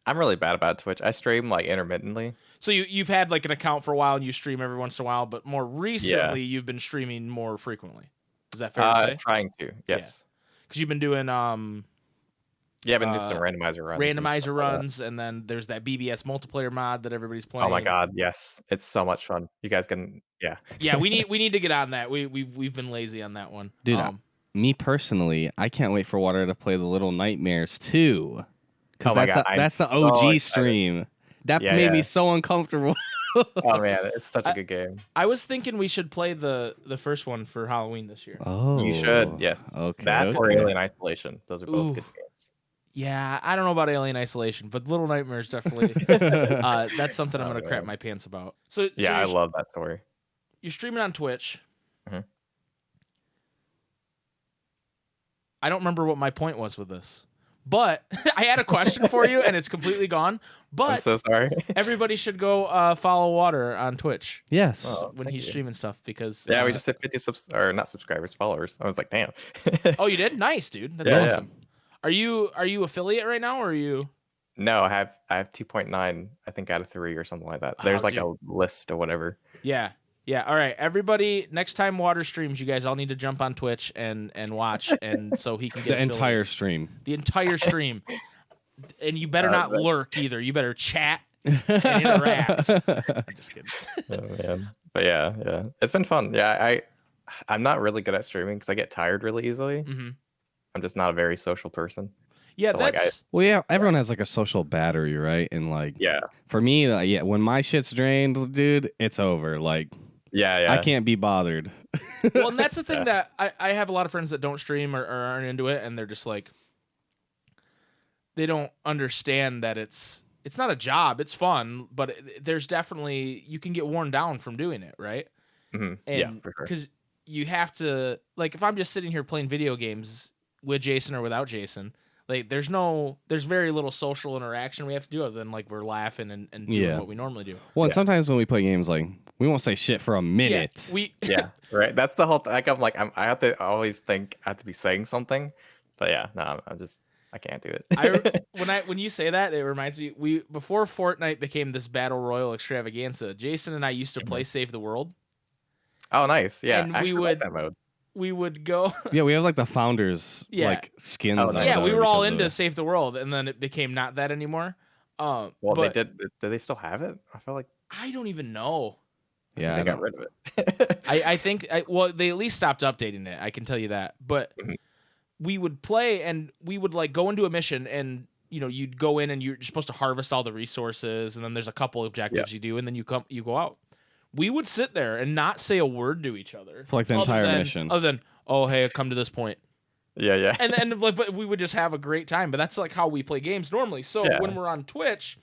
I'm really bad about Twitch. I stream like intermittently. So you've had like an account for a while and you stream every once in a while, but more recently you've been streaming more frequently. Is that fair to say? Trying to, yes. Because you've been doing Yeah, I've been doing some randomizer runs. randomizer runs, and then there's that BBS multiplayer mod that everybody's playing. Oh my god, yes, it's so much fun. You guys can, yeah. Yeah, we need to get on that. We've been lazy on that one, Dude, me personally, I can't wait for Water to play the Little Nightmares too. Oh my God, that's the so OG excited. stream. That Yeah, made me yeah. so uncomfortable. Oh man, it's such a good game. I was thinking we should play the first one for Halloween this year. Oh, You should, yes. Okay. That or okay. Alien Isolation. Those are both Ooh. good games. Yeah, I don't know about Alien Isolation, but Little Nightmares definitely. That's something I'm Oh, gonna crap man. my pants about. So Yeah, I you're, love that story. you're streaming on Twitch. Mhm. I don't remember what my point was with this, but I had a question for you, and it's completely gone. I'm But so sorry. everybody should go follow Water on Twitch Yes. Oh. when thank he's you. streaming stuff because Yeah, we just hit 50 or not subscribers, followers. I was like, damn. Oh, you did? Nice, dude. That's Yeah, yeah. awesome. Are you affiliate right now, or are you? No, I have 2.9, I think, out of 3 or something like that. There's like dude. a list or whatever. Yeah. Yeah. All right. Everybody, next time Water streams, you guys all need to jump on Twitch and watch, and so he can get The affiliate. entire stream. The entire stream. And you better not Right. lurk either. You better chat and interact. I'm just kidding. Oh man, but yeah, it's been fun. Yeah, I'm not really good at streaming because I get tired really easily. hmm I'm just not a very social person. Yeah, So, like, that's Well, yeah, everyone has like a social battery, right? And like, Yeah, for me, yeah, when my shit's drained, dude, it's over. Like, yeah. I can't be bothered. well, and that's the thing Yeah. that I have a lot of friends that don't stream or aren't into it, and they're just like, they don't understand that it's not a job. It's fun, but there's definitely you can get worn down from doing it, right? Mhm. And Yeah, for sure. because you have to, like, if I'm just sitting here playing video games with Jason or without Jason, like, there's very little social interaction we have to do other than like we're laughing and doing Yeah. what we normally do. Well, and Yeah. sometimes when we play games, like, we won't say shit for a minute. Yeah, we Yeah, right. That's the whole. Like, I have to always think I have to be saying something, but yeah, no, I can't do it. when you say that, it reminds me before Fortnite became this battle royal extravaganza, Jason and I used to play Save the World. Oh, nice. Yeah, And I we actually would- like that mode. We would go Yeah, we have like the founders, Yeah. like skins. Oh, on nice. yeah, we there were all because of into it. Save the World, and then it became not that anymore. Well, but they did. Do they still have it? I feel like I don't even know. Yeah, they I got don't- rid of it. I think well, they at least stopped updating it. I can tell you that. But Mhm. we would play, and we would like go into a mission, and you'd go in, and you're supposed to harvest all the resources, and then there's a couple objectives you do, and then you go out. We would sit there and not say a word to each other For like the other entire than- mission. Other than, oh hey, come to this point. Yeah. and like, but we would just have a great time. But that's like how we play games normally. So Yeah. when we're on Twitch,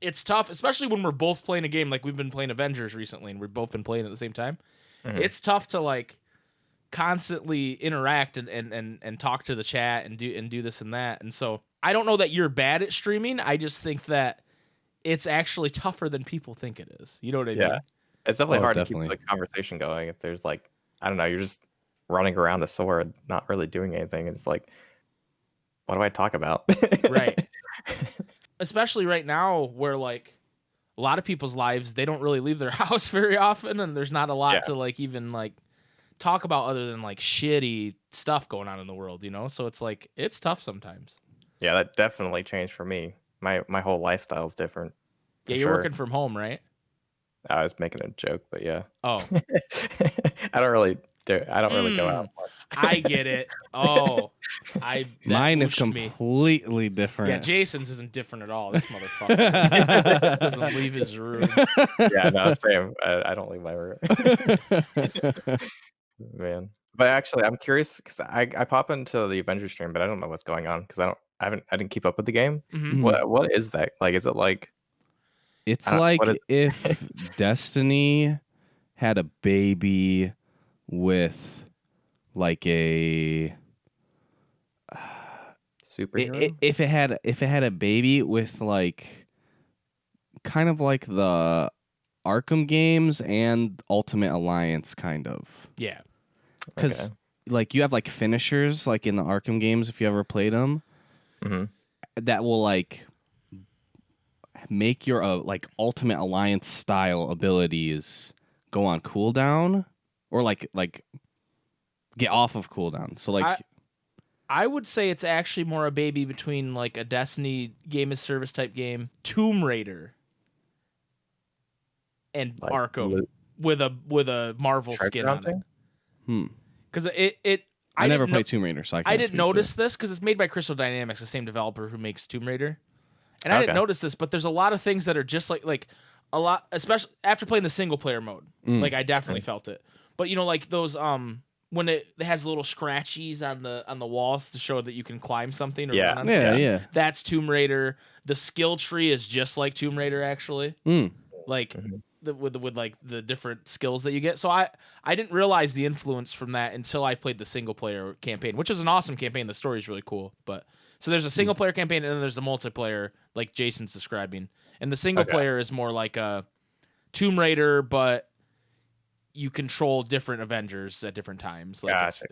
it's tough, especially when we're both playing a game. Like we've been playing Avengers recently, and we've both been playing at the same time. Mhm. It's tough to like constantly interact and talk to the chat and do this and that. And so I don't know that you're bad at streaming. I just think that it's actually tougher than people think it is. You know what I mean? Yeah. It's definitely Oh, hard definitely. to keep the conversation going if there's like, I don't know, you're just running around a sword, not really doing anything. It's like, what do I talk about? Right. Especially right now where like a lot of people's lives, they don't really leave their house very often, and there's not a lot Yeah. to like even like talk about other than like shitty stuff going on in the world, So it's like it's tough sometimes. Yeah, that definitely changed for me. My whole lifestyle is different. Yeah, for you're sure. working from home, right? I was making a joke, but yeah. Oh, I don't really go out much. I get it. Oh, that Mine is whooshed me. completely Yeah, different. Jason's isn't different at all. This motherfucker doesn't leave his room. Yeah, no, same. I don't leave my room. Man. But actually, I'm curious because I pop into the Avengers stream, but I don't know what's going on because I didn't keep up with the game. Mhm. What is that? Like, is it like It's I don't- like what is- if Destiny had a baby with like a superhero. if it had a baby with like kind of like the Arkham games and Ultimate Alliance kind of. Yeah. Cuz like you have like finishers like in the Arkham games if you ever played them hmm that will like make your like Ultimate Alliance style abilities go on cooldown or like get off of cooldown. So like I would say it's actually more a baby between like a Destiny game as service type game, Tomb Raider, and Like Arkham with a Marvel treasure skin on hunting? it. Because it I never didn't played Tomb Raider, so I I can't didn't notice this because it's made by Crystal Dynamics, the same developer who makes Tomb Raider. And I didn't Okay. notice this, but there's a lot of things that are just like a lot, especially after playing the single player mode. Like I definitely felt it. But you know, like those when it has little scratchies on the walls to show that you can climb something or Yeah. run on something. Yeah. That's Tomb Raider. The skill tree is just like Tomb Raider actually. Like with like the different skills that you get. So I didn't realize the influence from that until I played the single player campaign, which is an awesome campaign. The story is really cool. But so there's a single player campaign and then there's the multiplayer, like Jason's describing. And the single player is more like a Tomb Raider, but you control different Avengers at different times. Like Gotcha.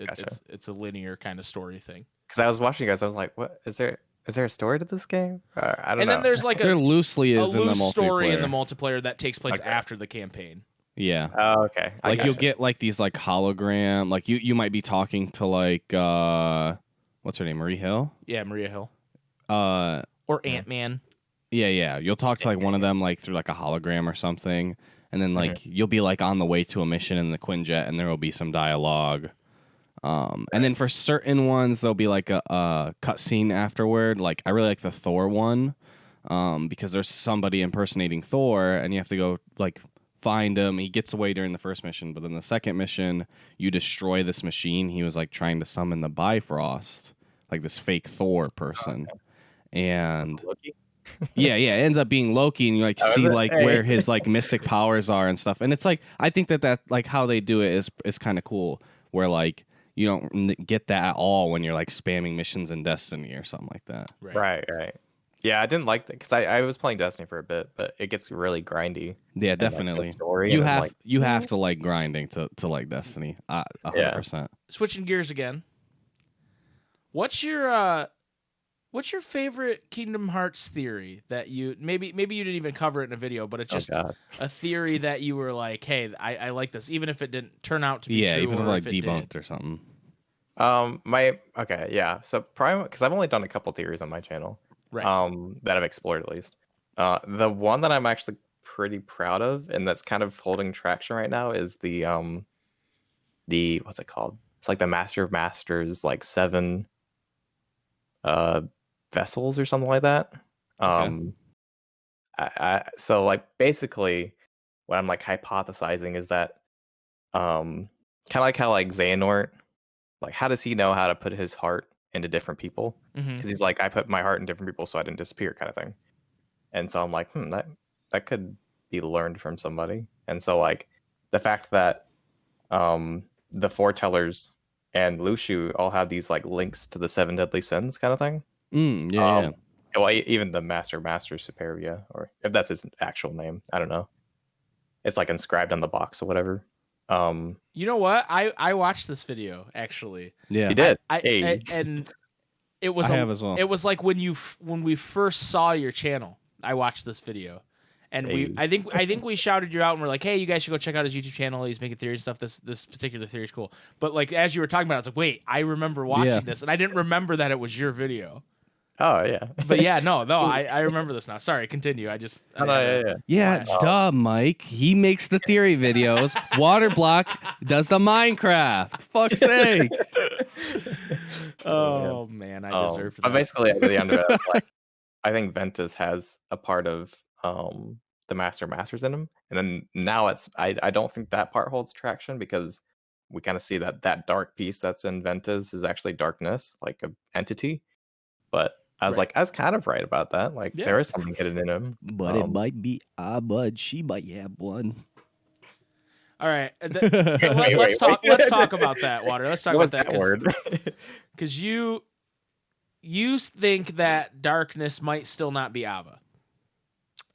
it's a linear kind of story thing. Because I was watching you guys, I was like, "What is there? Is there a story to this game? I don't And know." then there's like There a loosely is in the loose multiplayer. story in the multiplayer that takes place Okay. after the campaign. Yeah. Oh, okay. I Like you'll gotcha. get like these like hologram, like you might be talking to like what's her name, Marie Hill? Yeah, Maria Hill Uh or Ant-Man. yeah. You'll talk to like one of them like through like a hologram or something. And then like you'll be like on the way to a mission in the Quinjet and there will be some dialogue. And then for certain ones there'll be like a cutscene afterward. Like I really like the Thor one. Because there's somebody impersonating Thor and you have to go like find him. He gets away during the first mission, but then the second mission you destroy this machine. He was like trying to summon the Bifrost, like this fake Thor person. And Loki? yeah, it ends up being Loki, and you like Oh, see is it? like Hey. where his like mystic powers are and stuff. And it's like I think that like how they do it is kind of cool, where like you don't get that at all when you're like spamming missions in Destiny or something like that. Right. Yeah, I didn't like that because I was playing Destiny for a bit, but it gets really grindy. Yeah, And, like, the definitely. story You and, have like, you have to like grinding to like Destiny. 100%. Switching gears again. What's your favorite Kingdom Hearts theory that you maybe you didn't even cover it in a video, but it's just God. a theory that you were like, hey, I like this, even if it didn't turn out to be Yeah, true, even or if like if it debunked did. or something. So prime because I've only done a couple theories on my channel. Right. That I've explored at least. The one that I'm actually pretty proud of and that's kind of holding traction right now is the what's it called? It's like the Master of Masters, like 7 vessels or something like that. So like basically what I'm like hypothesizing is that kind of like how like Xehanort, like how does he know how to put his heart into different people? Mhm. Because he's like, I put my heart in different people so I didn't disappear, kind of thing. And so I'm like, that could be learned from somebody. And so like the fact that the Foretellers and Lushu all have these like links to the 7 deadly sins kind of thing. Yeah. Well, even the Master Superia, or if that's his actual name, I don't know. It's like inscribed on the box or whatever. You know what? I watched this video actually. Yeah. You did. And it was I have as well. It was like when we first saw your channel. I watched this video, and I think we shouted you out and we're like, hey, you guys should go check out his YouTube channel. He's making theories and stuff. This particular theory is cool. But like as you were talking about it, I was like, wait, I remember watching this, and I didn't remember that it was your video. Oh yeah. But yeah, no, I remember this now. Sorry, continue. I just Yeah. Yeah, duh, Mike. He makes the theory videos. Waterblock does the Minecraft. Fuck's sake. Oh man, I deserved that. But basically, at the end of it, like, I think Ventus has a part of the Masters in him, and then now I don't think that part holds traction because we kind of see that dark piece that's in Ventus is actually darkness, like an entity. But I was like, I was kind of right about that. Like, Yeah. there is something hidden in him. But it might be bud. She might have one. All right. Wait, Let's talk. wait. Let's talk about that, Water. Let's talk What was about that that word? because you think that darkness might still not be Ava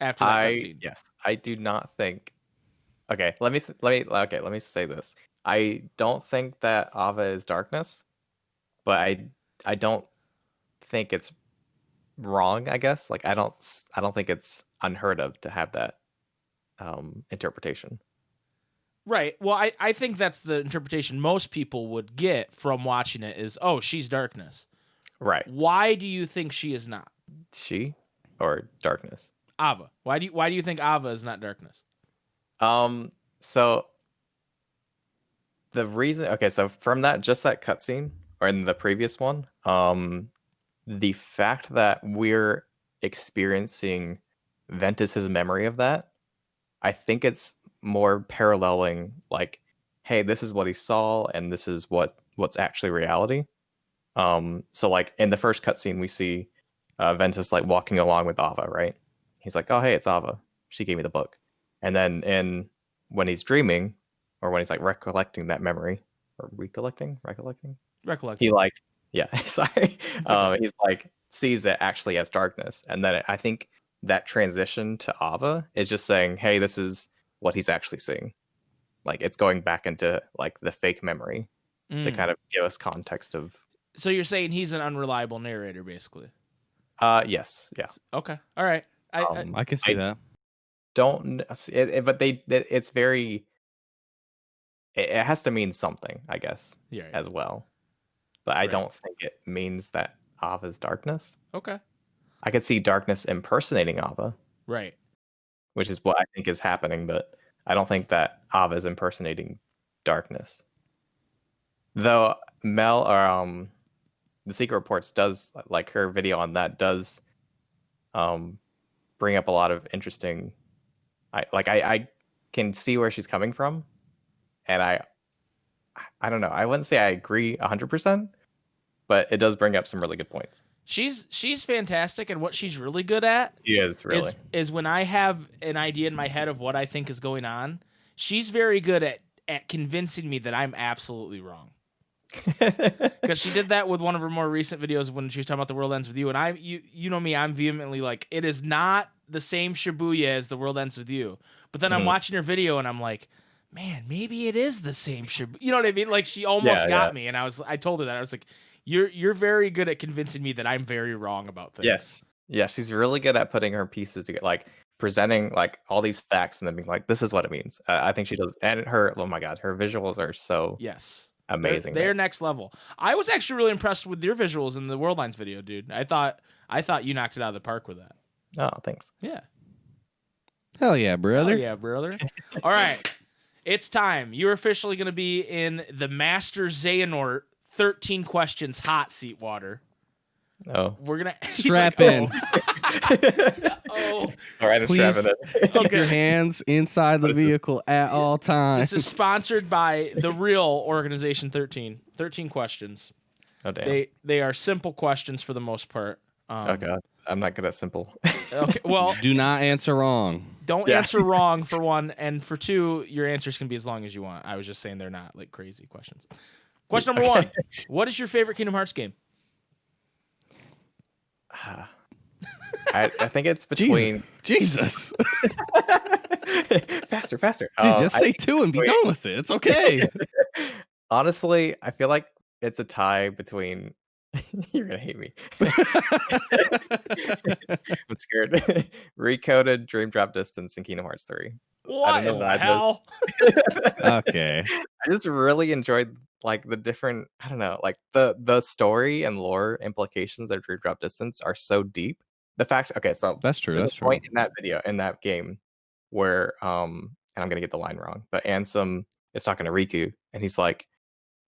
after that cutscene. Yes, I do not think. Okay, let me say this. I don't think that Ava is darkness, but I don't think it's wrong. I guess like I don't think it's unheard of to have that interpretation. Right. Well, I think that's the interpretation most people would get from watching it is, oh, she's darkness. Right. Why do you think she is not She or darkness? Ava? Why do you think Ava is not darkness? So the reason, okay, so from that cutscene or in the previous one, the fact that we're experiencing Ventus's memory of that, I think it's more paralleling like, hey, this is what he saw and this is what's actually reality. So like in the first cutscene we see Ventus like walking along with Ava, right? He's like, oh hey, it's Ava. She gave me the book. And then when he's dreaming, or when he's like recollecting that memory, or recollecting, he like, yeah, sorry, okay. he's like sees it actually as darkness, and then I think that transition to Ava is just saying, hey, this is what he's actually seeing. Like it's going back into like the fake memory to kind of give us context of. So you're saying he's an unreliable narrator, basically? Yes, yeah. Okay, all right. I can see that. Don't but it's very. It has to mean something, I guess, right. as well. But I don't think it means that Ava's darkness. Okay. I could see darkness impersonating Ava. Right. Which is what I think is happening, but I don't think that Ava is impersonating darkness. Though Mel or the Secret Reports does, like her video on that does bring up a lot of interesting. I can see where she's coming from. And I don't know. I wouldn't say I agree 100%, but it does bring up some really good points. She's fantastic, and what she's really good at is when I have an idea in my head of what I think is going on, she's very good at convincing me that I'm absolutely wrong. Because she did that with one of her more recent videos when she was talking about The World Ends With You, and you know me, I'm vehemently like, it is not the same Shibuya as The World Ends With You. But then I'm watching her video and I'm like, man, maybe it is the same Shibuya. You know what I mean? Like she almost got me, and I told her that. I was like, you're very good at convincing me that I'm very wrong about things. Yes. Yeah, she's really good at putting her pieces together, like presenting like all these facts and then being like, this is what it means. I think she does. And oh my God, her visuals are so amazing. They're next level. I was actually really impressed with your visuals in the World Lines video, dude. I thought you knocked it out of the park with that. Oh, thanks. Yeah. Hell yeah, brother. Hell yeah, brother. All right. It's time. You're officially going to be in the Master Xehanort 13 questions hot seat, Water. Oh. We're going to strap in. Oh. All right, I'm please strapping it. keep your hands inside the vehicle at all times. This is sponsored by the real organization 13. 13 questions. Oh, damn. They are simple questions for the most part. Oh, God. I'm not good at simple. Okay, well, do not answer wrong. Don't answer wrong for one, and for two, your answers can be as long as you want. I was just saying they're not like crazy questions. Question number one: what is your favorite Kingdom Hearts game? I think it's between Jesus. faster, dude. Just say two and be done with it. It's okay. Honestly, I feel like it's a tie between. You're gonna hate me. I'm scared. Recoded, Dream Drop Distance, and Kingdom Hearts 3. What in the hell? Okay. I just really enjoyed like the different. I don't know, like the story and lore implications of Dream Drop Distance are so deep. The fact, okay, so that's true. That's true. Point in that video, in that game, where and I'm gonna get the line wrong, but Ansem is talking to Riku, and he's like,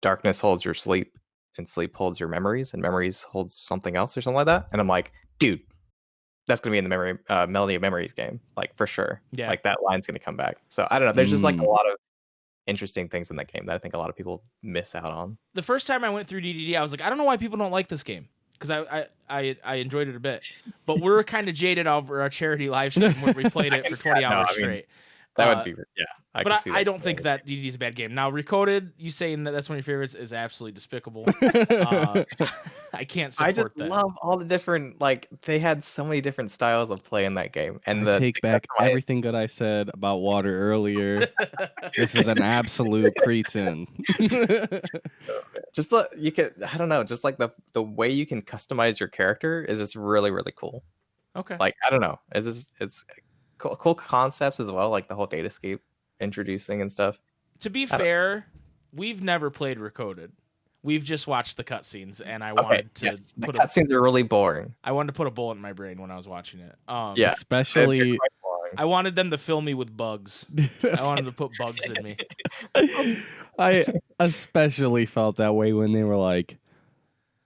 "Darkness holds your sleep." And sleep holds your memories, and memories holds something else, or something like that. And I'm like, dude, that's gonna be in the Melody of Memories game, like for sure. Yeah, like that line's gonna come back. So I don't know. There's just like a lot of interesting things in that game that I think a lot of people miss out on. The first time I went through DDD, I was like, I don't know why people don't like this game. because I enjoyed it a bit. But we're kind of jaded over our charity live stream where we played it for 20 hours straight. That would be I But can see I that. don't think that DDD is a bad game. Now, Recoded, you saying that that's one of your favorites is absolutely despicable. I can't support I just that. love all the different they had so many different styles of play in that game. And I take back everything good I said about water earlier. This is an absolute cretin. just you can I don't know, just like the way you can customize your character is just really, really cool. Okay. Like I don't know, it's cool concepts as well, like the whole datascape introducing and stuff. To be fair, we've never played Recoded. We've just watched the cutscenes, and I wanted to the cutscenes are really boring. I wanted to put a bullet in my brain when I was watching it. Yeah, especially I wanted them to fill me with bugs. I wanted to put bugs in me. I especially felt that way when they were like,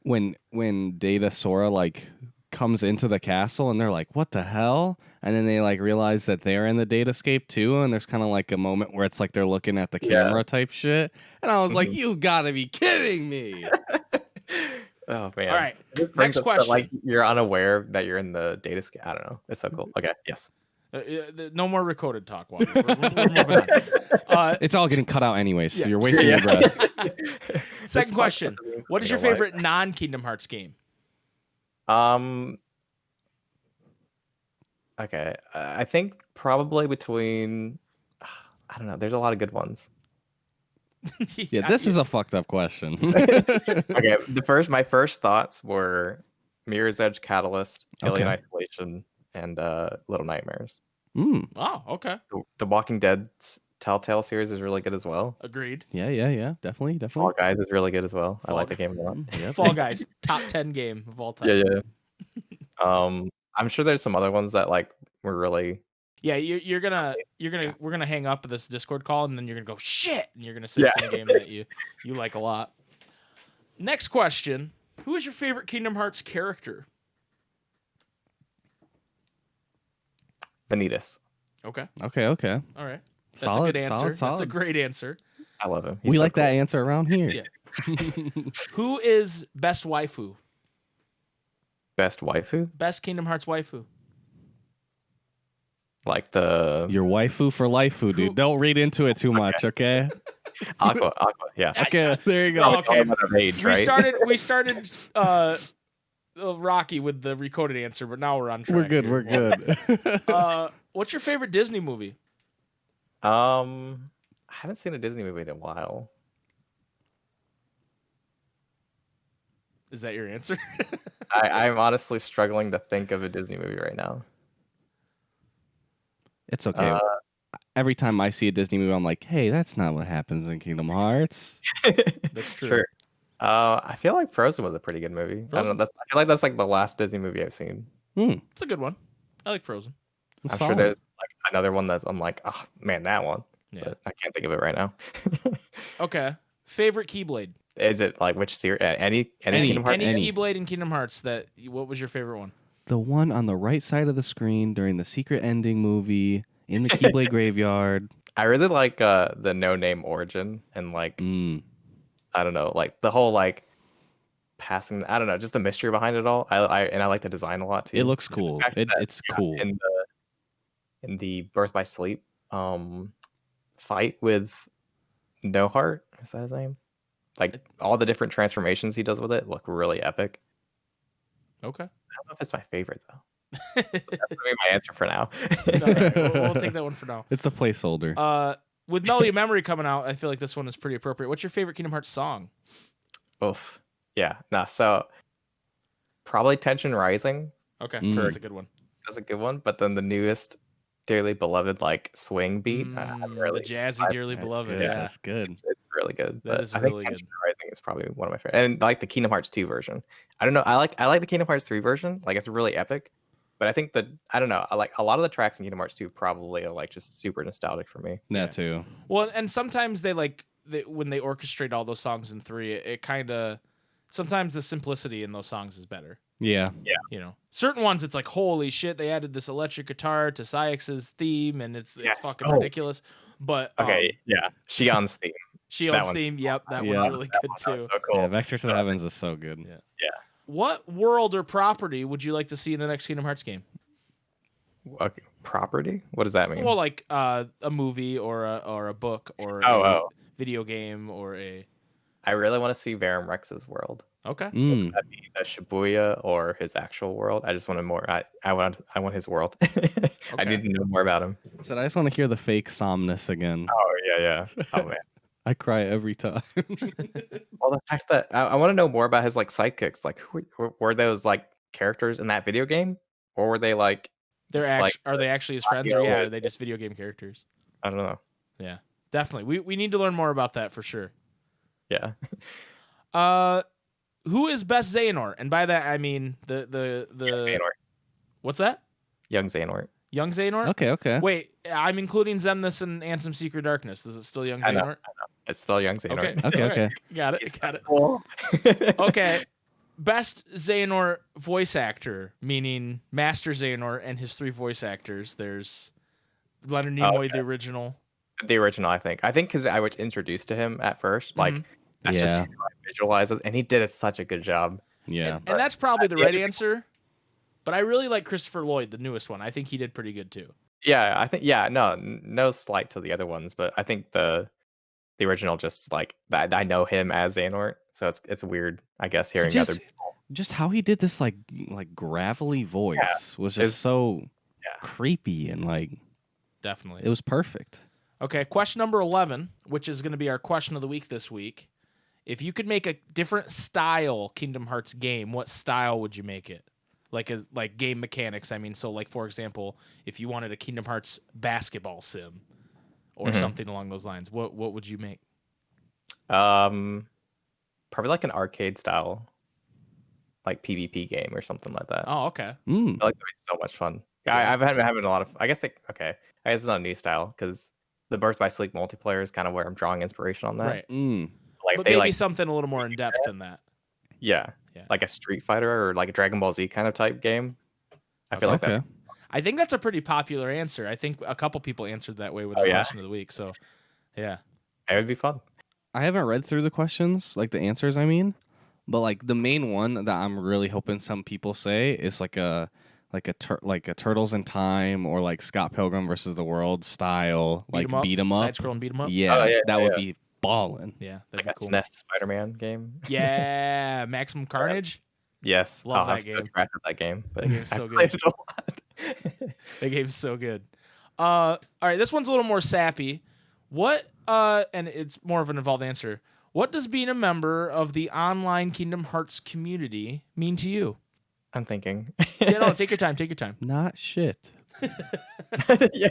when Data Sora like comes into the castle and they're like, what the hell? And then they like realize that they're in the datascape too, and there's kind of like a moment where it's like they're looking at the camera type shit. And I was like, you gotta be kidding me. Oh man. All right. Next question. Like you're unaware that you're in the datascape. I don't know. It's so cool. Okay, yes. No more Recoded talk. We're moving on. It's all getting cut out anyways, so you're wasting your breath. Second question. What is your favorite non-Kingdom Hearts game? Okay, I think probably between I don't know. There's a lot of good ones. Yeah, this is a fucked up question. Okay, my first thoughts were Mirror's Edge Catalyst, Alien Isolation, and Little Nightmares. Oh, okay. The Walking Dead Telltale series is really good as well. Agreed. Yeah. Definitely. Fall Guys is really good as well. I like the game a lot. Yep. Fall Guys, top 10 game of all time. Yeah. I'm sure there's some other ones that like were really. Yeah, we're gonna hang up this Discord call and then you're gonna go shit and you're gonna say some game that you like a lot. Next question: who is your favorite Kingdom Hearts character? Vanitas. Okay. Okay. All right. That's Solid, a good answer. solid. That's a great answer. I love him. We like that answer around here. Yeah. Who is best waifu? Best waifu? Best Kingdom Hearts waifu. Like the Your waifu for lifeu, dude. Don't read into it too much, okay? Aqua, yeah. Okay, there you go. Okay. Age, right? We started Rocky with the Recoded answer, but now we're on track. We're good. What's your favorite Disney movie? I haven't seen a Disney movie in a while. Is that your answer? I'm honestly struggling to think of a Disney movie right now. It's okay. Every time I see a Disney movie, I'm like, hey, that's not what happens in Kingdom Hearts. That's true. Sure. I feel like Frozen was a pretty good movie. I don't know. I feel like that's like the last Disney movie I've seen. It's a good one. I like Frozen. I'm sure there's like another one I'm like, oh man, that one. Yeah. But I can't think of it right now. Okay. Favorite Keyblade? Is it like which series? Any Kingdom Hearts? Any Keyblade in Kingdom Hearts what was your favorite one? The one on the right side of the screen during the secret ending movie in the Keyblade graveyard. I really like the No Name Origin and like I don't know, like the whole like passing. I don't know, just the mystery behind it all. I like the design a lot too. It looks cool. It's cool. In the Birth by Sleep fight with No Heart, is that his name? Like all the different transformations he does with it look really epic. Okay. I don't know if it's my favorite though. That's gonna be my answer for now. We'll take that one for now. It's the placeholder. With Melody of Memory coming out, I feel like this one is pretty appropriate. What's your favorite Kingdom Hearts song? Oof. Yeah. Nah. So probably Tension Rising. Okay, that's a good one. That's a good one. But then the newest Dearly Beloved like swing beat. The jazzy Dearly Beloved. Good. Yeah, That's good. It's really good. That is really good. Tension Rising is probably one of my favorite. And like the Kingdom Hearts 2 version. I don't know. I like the Kingdom Hearts 3 version. Like it's really epic. But I think I don't know. I like a lot of the tracks in Kingdom Hearts 2 probably are like just super nostalgic for me. That too. Well, and sometimes when they orchestrate all those songs in 3, it kind of sometimes the simplicity in those songs is better. Yeah. You know, certain ones it's like holy shit, they added this electric guitar to Sayx's theme, and it's fucking ridiculous. But Shion's theme. Shion's theme, yep, that one's really good too. So cool. Yeah, Vector to the Heavens is so good. Yeah. what world or property would you like to see in the next Kingdom Hearts game? Okay. Property? What does that mean? Well, like a movie or a book or a video game or a. I really want to see Verum Rex's world. Okay. Mm. That'd be a Shibuya or his actual world. I just wanted more. I want his world. I need to know more about him. I just want to hear the fake Somnus again. Oh yeah. Oh man. I cry every time. Well, the fact that I want to know more about his like sidekicks. Like, were those like characters in that video game, or were they like? Are they actually his friends, or are they just video game characters? I don't know. Yeah, definitely. We need to learn more about that for sure. Yeah. Who is best Xehanort? And by that I mean the Young Xehanort. What's that? Young Xehanort. Young Xehanort? Okay. Wait, I'm including Xemnas and Ansem Secret Darkness. Is it still Young Xehanort? I know. It's still Young Xehanort. Okay. Okay. Got it. Cool. Okay. Best Xehanort voice actor, meaning Master Xehanort and his 3 voice actors. There's Leonard Nimoy, the original. The original, I think. Because I was introduced to him at first. Like, that's just how I visualize it. And he did such a good job. Yeah. And that's probably the right answer. But I really like Christopher Lloyd, the newest one. I think he did pretty good too. Yeah, I think. Yeah, no slight to the other ones, but I think the original just like I know him as Xehanort, so it's weird, I guess, hearing other people. Just how he did this like gravelly voice was just so creepy and like definitely it was perfect. Okay, question number 11, which is going to be our question of the week this week. If you could make a different style Kingdom Hearts game, what style would you make it? Like game mechanics, I mean, so like for example, if you wanted a Kingdom Hearts basketball sim or something along those lines, what would you make? Probably like an arcade style, like PvP game or something like that. Oh, okay. I feel like that'd be so much fun. I've been having a lot of. I guess it's not a new style because the Birth by Sleep multiplayer is kind of where I'm drawing inspiration on that. Right. Like but maybe something a little more in depth than that. Yeah. Like a Street Fighter or like a Dragon Ball Z kind of type game. I feel like that. I think that's a pretty popular answer. I think a couple people answered that way with the question of the week. So, yeah. It would be fun. I haven't read through the questions, like the answers, I mean. But like the main one that I'm really hoping some people say is like a Turtles in Time or like Scott Pilgrim versus the World style, beat 'em up. Side scroll and beat 'em up. Yeah, that would be ballin'. Yeah, that'd be be cool. SNES Spider-Man game. Yeah, Maximum Carnage. Yes, love that I'm game. So trash at that game, but that game's so played good. it a lot. That game's so good. All right, this one's a little more sappy. What? And it's more of an involved answer. What does being a member of the online Kingdom Hearts community mean to you? I'm thinking. Yeah, no, take your time. Take your time. Not shit. Yeah.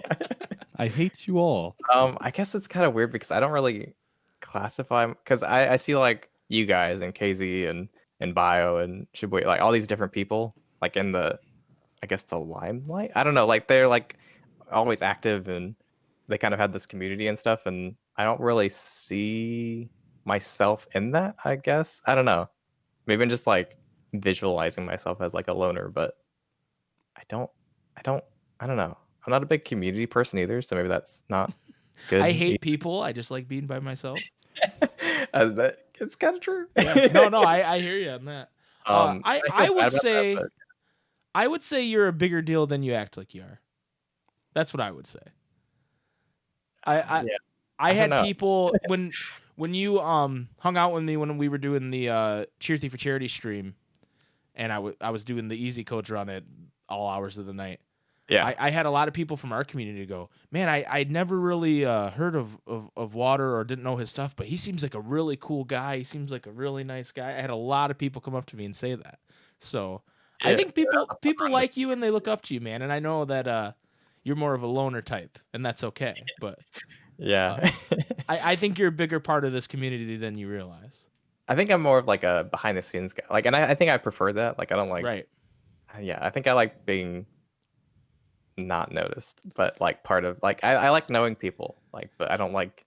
I hate you all. I guess it's kind of weird because I don't really classify because I see like you guys and KZ and Bio and Shibuya, like all these different people like in the limelight. I don't know, like they're like always active and they kind of have this community and stuff, and I don't really see myself in that, I guess. I don't know. Maybe I'm just like visualizing myself as like a loner, but I don't know. I'm not a big community person either, so maybe that's not good. I hate people. I just like being by myself. It's kind of true. Yeah. No, I hear you on that. I would say you're a bigger deal than you act like you are. That's what I would say. I had people when you hung out with me when we were doing the Cheer Thief for Charity stream, and I was doing the easy coach run at all hours of the night. Yeah, I had a lot of people from our community go, man, I'd never really heard of Water or didn't know his stuff, but he seems like a really cool guy. He seems like a really nice guy. I had a lot of people come up to me and say that. So I think people like you and they look up to you, man. And I know that you're more of a loner type, and that's okay. But yeah, I think you're a bigger part of this community than you realize. I think I'm more of like a behind the scenes guy. Like, and I think I prefer that. Like, I don't like. Right. Yeah, I think I like being not noticed, but like part of like I like knowing people, like, but I don't like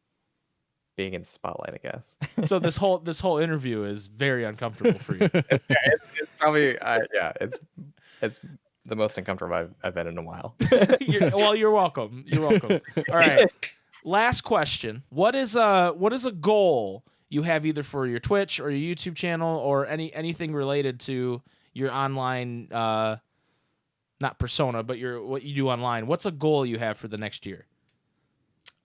being in the spotlight, I guess. So this whole interview is very uncomfortable for you. It's probably it's the most uncomfortable I've been in a while. You're welcome. You're welcome. All right. Last question. What is a goal you have either for your Twitch or your YouTube channel or anything related to your online, not persona, but what you do online. What's a goal you have for the next year?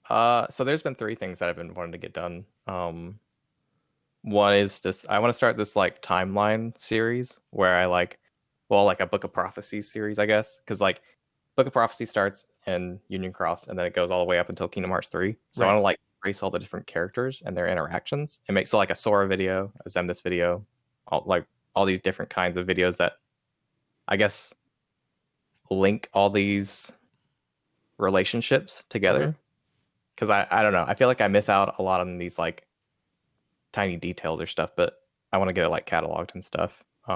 So there's been 3 things that I've been wanting to get done. One is I want to start this like timeline series where I like a Book of Prophecy series, I guess, because like Book of Prophecy starts in Union Cross and then it goes all the way up until Kingdom Hearts 3. So I want to like trace all the different characters and their interactions and make like a Sora video, a Xemnas video, all these different kinds of videos that I guess link all these relationships together. Because I don't know, I feel like I miss out a lot on these like tiny details or stuff, but I want to get it like cataloged and stuff. I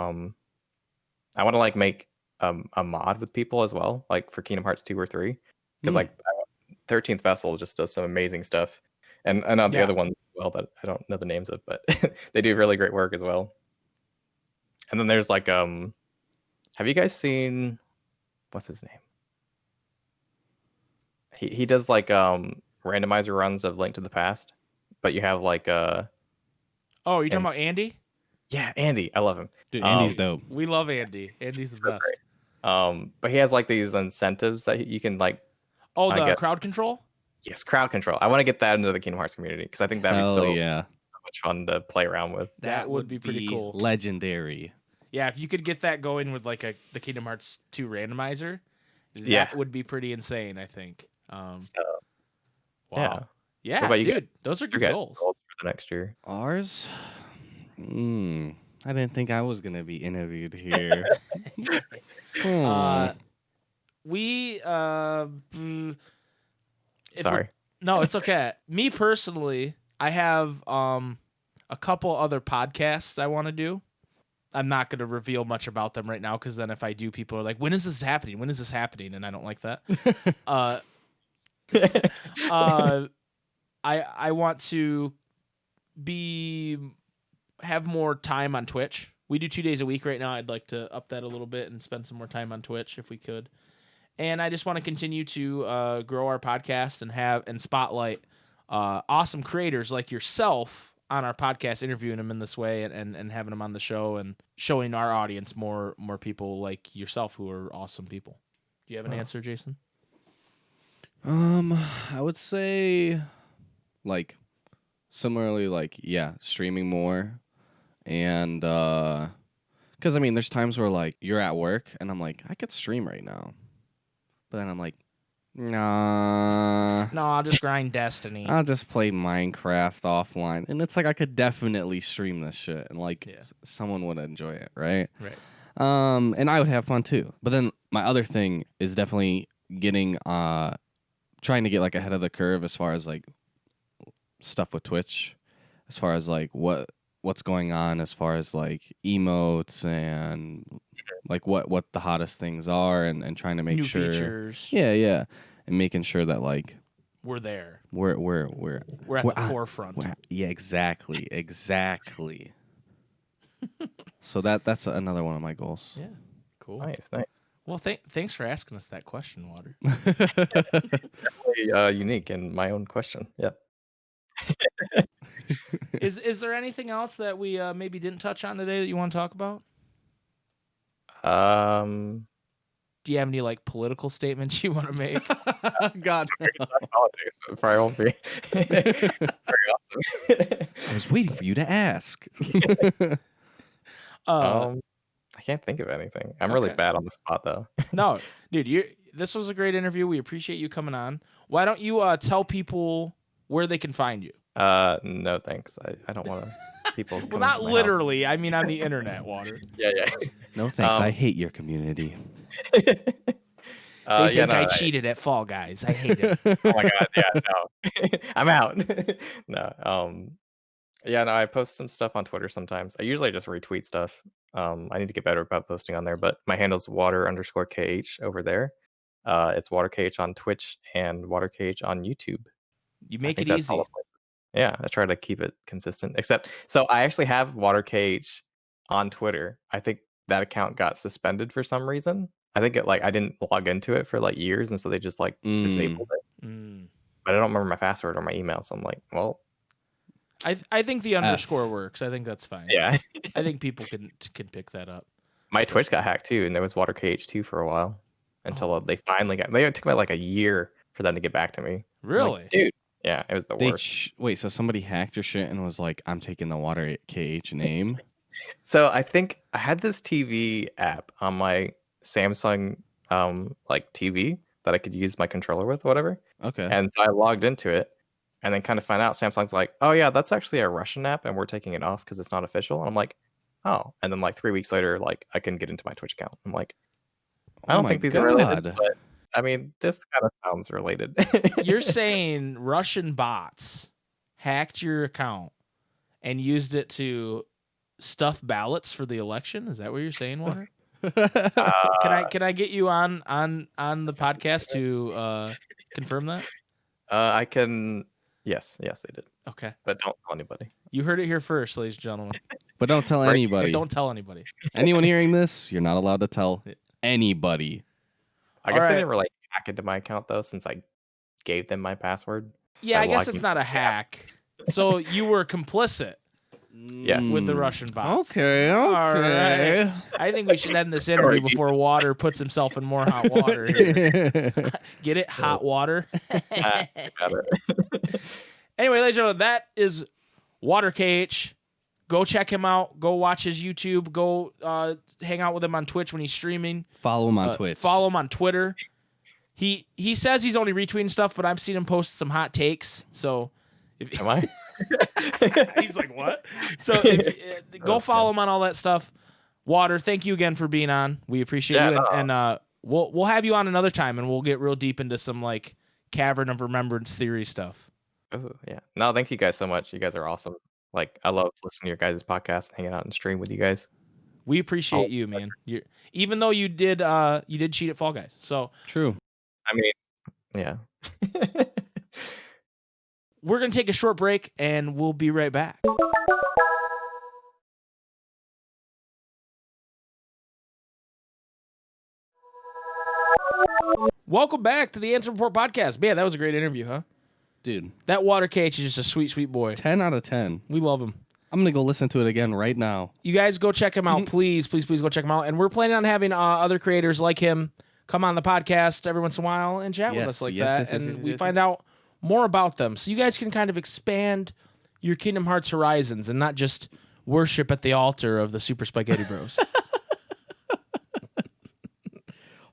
want to like make a mod with people as well, like for Kingdom Hearts 2 or 3, because like 13th Vessel just does some amazing stuff, and on the other ones as well that I don't know the names of, but they do really great work as well. And then there's like have you guys seen what's his name? He does like randomizer runs of Link to the Past, but you have like oh, you're talking about Andy? Yeah, Andy. I love him. Dude, Andy's dope. We love Andy. Andy's the best. Great. But he has like these incentives that you can like. Oh, the crowd control? Yes, crowd control. I want to get that into the Kingdom Hearts community because I think that'd be so much fun to play around with. That would be pretty cool. Legendary. Yeah, if you could get that going with like the Kingdom Hearts 2 randomizer, that would be pretty insane, I think. Wow. Yeah, what about you dude, guys? those are good goals for the next year. Ours? I didn't think I was going to be interviewed here. Sorry. No, it's okay. Me personally, I have a couple other podcasts I want to do. I'm not going to reveal much about them right now because then if I do, people are like, when is this happening? When is this happening? And I don't like that. I want to have more time on Twitch. We do 2 days a week right now. I'd like to up that a little bit and spend some more time on Twitch if we could. And I just want to continue to grow our podcast and spotlight awesome creators like yourself on our podcast, interviewing them in this way and having them on the show and showing our audience more people like yourself who are awesome people. Do you have an answer, Jason? I would say like similarly, like, streaming more. And because I mean there's times where like you're at work and I'm like, I could stream right now, but then I'm like, nah, no, I'll just grind Destiny. I'll just play Minecraft offline. And it's like I could definitely stream this shit and like someone would enjoy it, right? And I would have fun too. But then my other thing is definitely getting trying to get like ahead of the curve as far as like stuff with Twitch, as far as like what's going on as far as like emotes and like what the hottest things are and trying to make new sure features. Yeah, and making sure that like we're there. We're at the forefront. Yeah, exactly. So that's another one of my goals. Yeah, cool. Nice. Well, thanks for asking us that question, Water. Definitely unique in my own question. Yeah. Is there anything else that we maybe didn't touch on today that you want to talk about? Do you have any like political statements you want to make? God, politics, but probably won't be very awesome. I was waiting for you to ask. I can't think of anything. I'm really bad on the spot though. No, dude, this was a great interview. We appreciate you coming on. Why don't you tell people where they can find you? No thanks. I don't want people. Well, not literally. I mean, on the internet, Water. Yeah. No thanks. I hate your community. They think I cheated at Fall Guys. I hate it. Oh my god. Yeah. No. I'm out. No. Yeah. No. I post some stuff on Twitter sometimes. I usually just retweet stuff. I need to get better about posting on there, but my handle's water_KH over there. It's WaterKH on Twitch and WaterKH on YouTube. You make it easy. Yeah, I try to keep it consistent. So I actually have WaterKH on Twitter. I think that account got suspended for some reason. I think I didn't log into it for like years, and so they just like disabled it. But I don't remember my password or my email, so I'm like, well, I think the underscore works. I think that's fine. Yeah. I think people can pick that up. My Twitch got hacked too, and there was WaterKH too for a while until they finally got. It took me like a year for them to get back to me. I'm Really? like, dude. Yeah, it was the worst. Wait, so somebody hacked your shit and was like, "I'm taking the WaterKH name." So I think I had this TV app on my Samsung like TV that I could use my controller with, whatever. Okay. And so I logged into it, and then kind of find out Samsung's like, "Oh yeah, that's actually a Russian app, and we're taking it off because it's not official." And I'm like, "Oh." And then like 3 weeks later, like I can get into my Twitch account. I'm like, I don't think these are related, but I mean, this kind of sounds related. You're saying Russian bots hacked your account and used it to stuff ballots for the election? Is that what you're saying, Water? Can I get you on the podcast to confirm that? I can. Yes, they did. Okay, but don't tell anybody. You heard it here first, ladies and gentlemen. But don't tell anybody. But don't tell anybody. Anyone hearing this, you're not allowed to tell anybody. I guess they didn't like hack into my account though, since I gave them my password. Yeah, I guess it's not a hack. So you were complicit. Yes. With the Russian bots. Okay. All right. I think we should end this interview before Water puts himself in more hot water here. Get it? Hot water. Got it. Anyway, ladies and gentlemen, that is WaterKH. Go check him out. Go watch his YouTube. Go hang out with him on Twitch when he's streaming. Follow him on Twitch. Follow him on Twitter. He says he's only retweeting stuff, but I've seen him post some hot takes. So, am I? He's like, what? So go follow him on all that stuff. Water, thank you again for being on. We appreciate you, and we'll have you on another time, and we'll get real deep into some like Cavern of Remembrance theory stuff. Oh yeah. No, thank you guys so much. You guys are awesome. Like I love listening to your guys' podcast and hanging out and stream with you guys. We appreciate you, man. Even though you did cheat at Fall Guys. So true. I mean, yeah. We're going to take a short break, and we'll be right back. Welcome back to the Ansem Report podcast. Man, that was a great interview, huh? Dude. That WaterKH is just a sweet, sweet boy. 10 out of 10. We love him. I'm going to go listen to it again right now. You guys go check him out. Please, please, please go check him out. And we're planning on having other creators like him come on the podcast every once in a while and chat with us like that. And we find out more about them, so you guys can kind of expand your Kingdom Hearts horizons and not just worship at the altar of the Super SpikeGhetti Bros.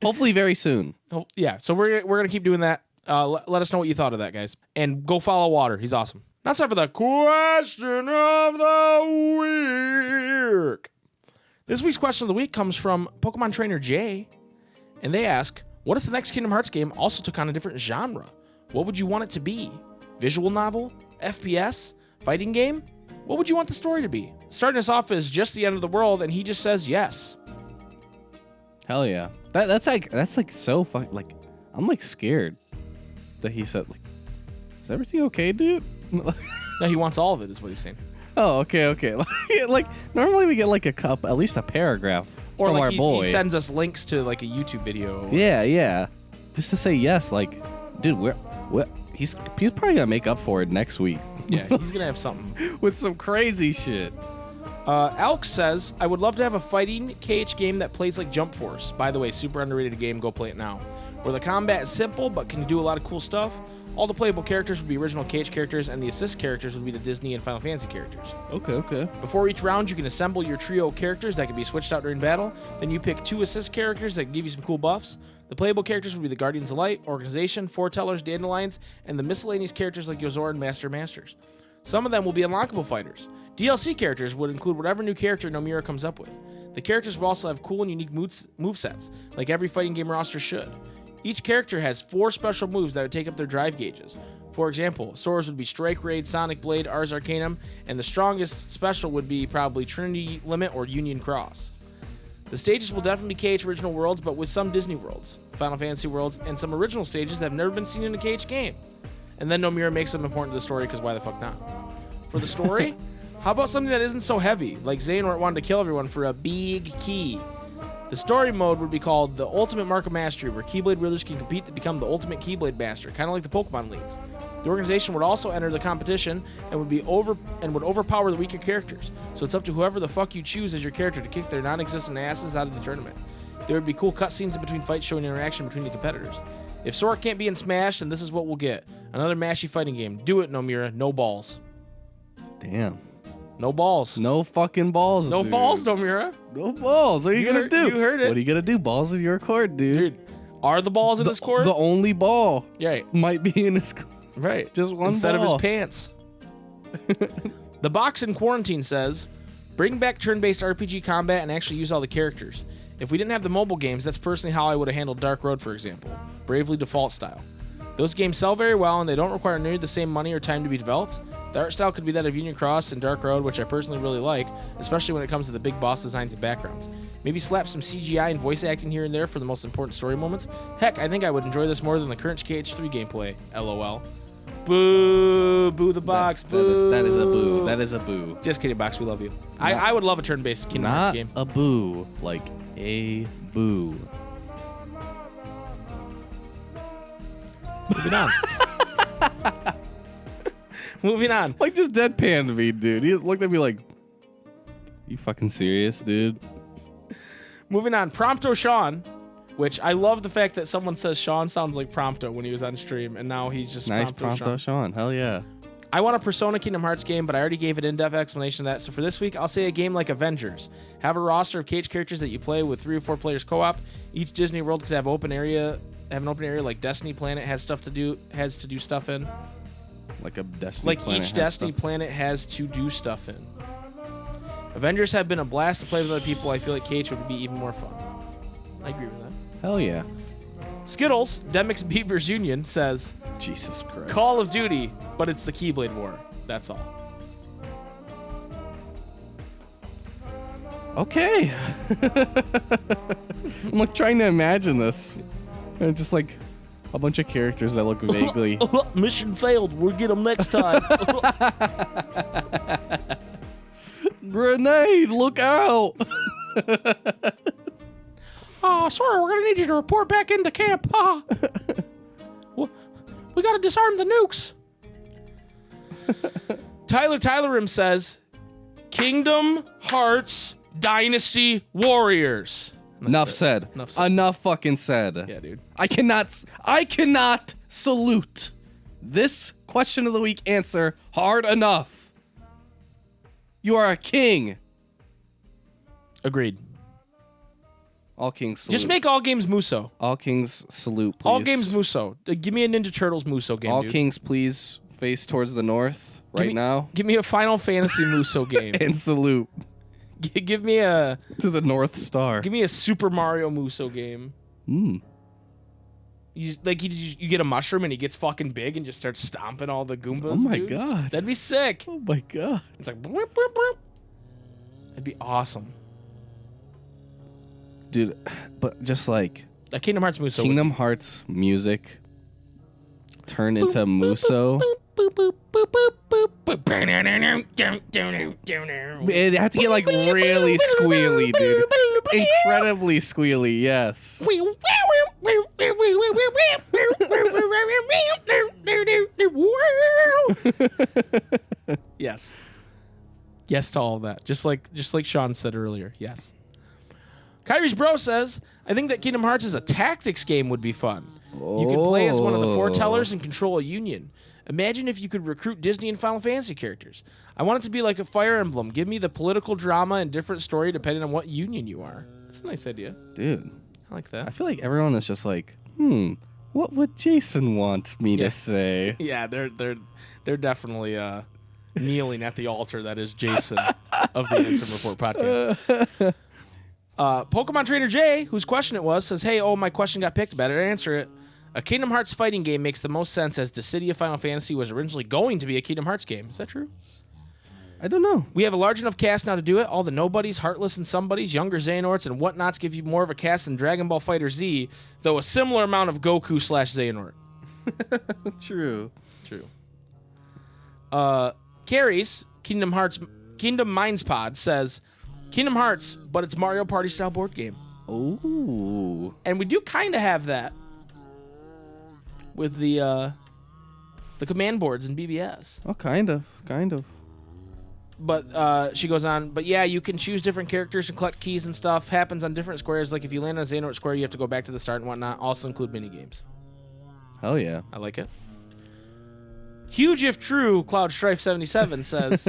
Hopefully very soon. Oh, yeah, so we're gonna keep doing that. Let us know what you thought of that, guys, and go follow Water. He's awesome. Now it's time for the question of the week. This week's question of the week comes from Pokemon Trainer Jay, and they ask, "What if the next Kingdom Hearts game also took on a different genre? What would you want it to be? Visual novel? FPS? Fighting game? What would you want the story to be?" Starting us off is Just the End of the World, and he just says yes. Hell yeah. That's like so fuck. Like, I'm like scared that he said, like, is everything okay, dude? No, he wants all of it, is what he's saying. Oh, okay. Like normally we get like at least a paragraph or from like our boy. He sends us links to like a YouTube video. Yeah. Just to say yes, like, dude, he's probably gonna make up for it next week. Yeah, he's gonna have something with some crazy shit. Alex says, "I would love to have a fighting KH game that plays like Jump Force. By the way, super underrated game. Go play it now. Where the combat is simple but can do a lot of cool stuff. All the playable characters would be original KH characters, and the assist characters would be the Disney and Final Fantasy characters. Okay. Before each round, you can assemble your trio of characters that can be switched out during battle. Then you pick 2 assist characters that can give you some cool buffs. The playable characters would be the Guardians of Light, Organization, Foretellers, Dandelions, and the miscellaneous characters like Yozora and Master Masters. Some of them will be unlockable fighters. DLC characters would include whatever new character NOMURA comes up with. The characters will also have cool and unique movesets, like every fighting game roster should. Each character has 4 special moves that would take up their drive gauges. For example, Sora's would be Strike Raid, Sonic Blade, Ars Arcanum, and the strongest special would be probably Trinity Limit or Union Cross. The stages will definitely be KH original worlds, but with some Disney worlds, Final Fantasy worlds, and some original stages that have never been seen in a KH game. And then NOMURA makes them important to the story, because why the fuck not? For the story, how about something that isn't so heavy, like Xehanort wanted to kill everyone for a big key? The story mode would be called the Ultimate Mark of Mastery, where Keyblade wielders can compete to become the ultimate Keyblade master, kind of like the Pokemon Leagues. The organization would also enter the competition and would overpower the weaker characters. So it's up to whoever the fuck you choose as your character to kick their non-existent asses out of the tournament. There would be cool cutscenes in between fights showing interaction between the competitors. If Sora can't be in Smash, then this is what we'll get. Another mashy fighting game. Do it, Nomura. No balls. Damn. No balls. No fucking balls, No dude. balls, Nomura. No balls. What are you going to do? You heard it. What are you going to do? Balls in your court, dude. Dude, are the balls in this court? The only ball Right. might be in his court. Right. Just one Instead ball. of his pants. The Box in Quarantine says, bring back turn-based RPG combat and actually use all the characters. If we didn't have the mobile games, that's personally how I would have handled Dark Road, for example. Bravely Default style. Those games sell very well, and they don't require nearly the same money or time to be developed. The art style could be that of Union Cross and Dark Road, which I personally really like, especially when it comes to the big boss designs and backgrounds. Maybe slap some CGI and voice acting here and there for the most important story moments. Heck, I think I would enjoy this more than the current KH3 gameplay. LOL. Boo! Boo the Box. Boo! That is a boo. That is a boo. Just kidding, Box. We love you. I would love a turn-based Kingdom Hearts Not game. a boo. Like a boo. Moving on. Moving on. Like just deadpanned me, dude. He just looked at me like, you fucking serious, dude? Moving on. Prompto Sean, which I love the fact that someone says Sean sounds like Prompto when he was on stream, and now he's just Nice Prompto Sean. Sean. Hell yeah. I want a Persona Kingdom Hearts game, but I already gave an in-depth explanation of that. So for this week, I'll say a game like Avengers. Have a roster of KH characters that you play with 3 or 4 players co-op. Each Disney World could have an open area like Destiny Planet has to do stuff in. Like a Destiny Like planet each has Destiny stuff. planet has to do stuff in. Avengers have been a blast to play with other people. I feel like KH would be even more fun. I agree with that. Hell yeah. Skittles, Demix Beavers Union, says, Jesus Christ. Call of Duty, but it's the Keyblade War. That's all. Okay. I'm like trying to imagine this. And just like a bunch of characters that look vaguely. Mission failed. We'll get them next time. Grenade, look out! Sorry, we're going to need you to report back into camp. We got to disarm the nukes. Tylerim says, Kingdom Hearts Dynasty Warriors. Enough said. Enough fucking said. Yeah, dude. I cannot salute this question of the week answer hard enough. You are a king. Agreed. All kings salute. Just make all games Muso. All kings salute, please. All games Muso. Give me a Ninja Turtles Muso game, All dude. kings, please face towards the north right now Give me a Final Fantasy Muso game. and salute Give me a to the North Star. Give me a Super Mario Muso game. Mm. You get a mushroom and he gets fucking big and just starts stomping all the Goombas. Oh my dude. god. That'd be sick. Oh my god. It's like bloop, bloop, bloop. That'd be awesome. Dude, but just like A Kingdom Hearts Muso. Kingdom Hearts music turn into Muso. It had to get like really squealy, dude. Incredibly squealy, yes. Yes. Yes to all of that. Just like Sean said earlier. Yes. Kyrie's bro says, I think that Kingdom Hearts as a tactics game would be fun. You could play as one of the foretellers and control a union. Imagine if you could recruit Disney and Final Fantasy characters. I want it to be like a Fire Emblem. Give me the political drama and different story depending on what union you are. That's a nice idea. Dude, I like I that. feel like everyone is just like, what would Jason want me to say? Yeah, they're definitely kneeling at the altar that is Jason of the Ansem Report podcast. Pokemon Trainer Jay, whose question it was, says, hey, my question got picked. Better answer it. A Kingdom Hearts fighting game makes the most sense as Dissidia Final Fantasy was originally going to be a Kingdom Hearts game. Is that true? I don't know. We have a large enough cast now to do it. All the nobodies, heartless and somebodies, younger Xehanorts, and whatnots give you more of a cast than Dragon Ball FighterZ, though a similar amount of Goku/Xehanort. True. Carries, Kingdom Minds Pod, says, Kingdom Hearts, but it's Mario Party style board game. Ooh. And we do kind of have that with the the command boards in BBS. Oh, kind of. But she goes on, but yeah, you can choose different characters and collect keys and stuff. Happens on different squares. Like if you land on a Xehanort square, you have to go back to the start and whatnot. Also include mini games. Hell yeah. I like it. Huge if true, Cloud Strife 77 says,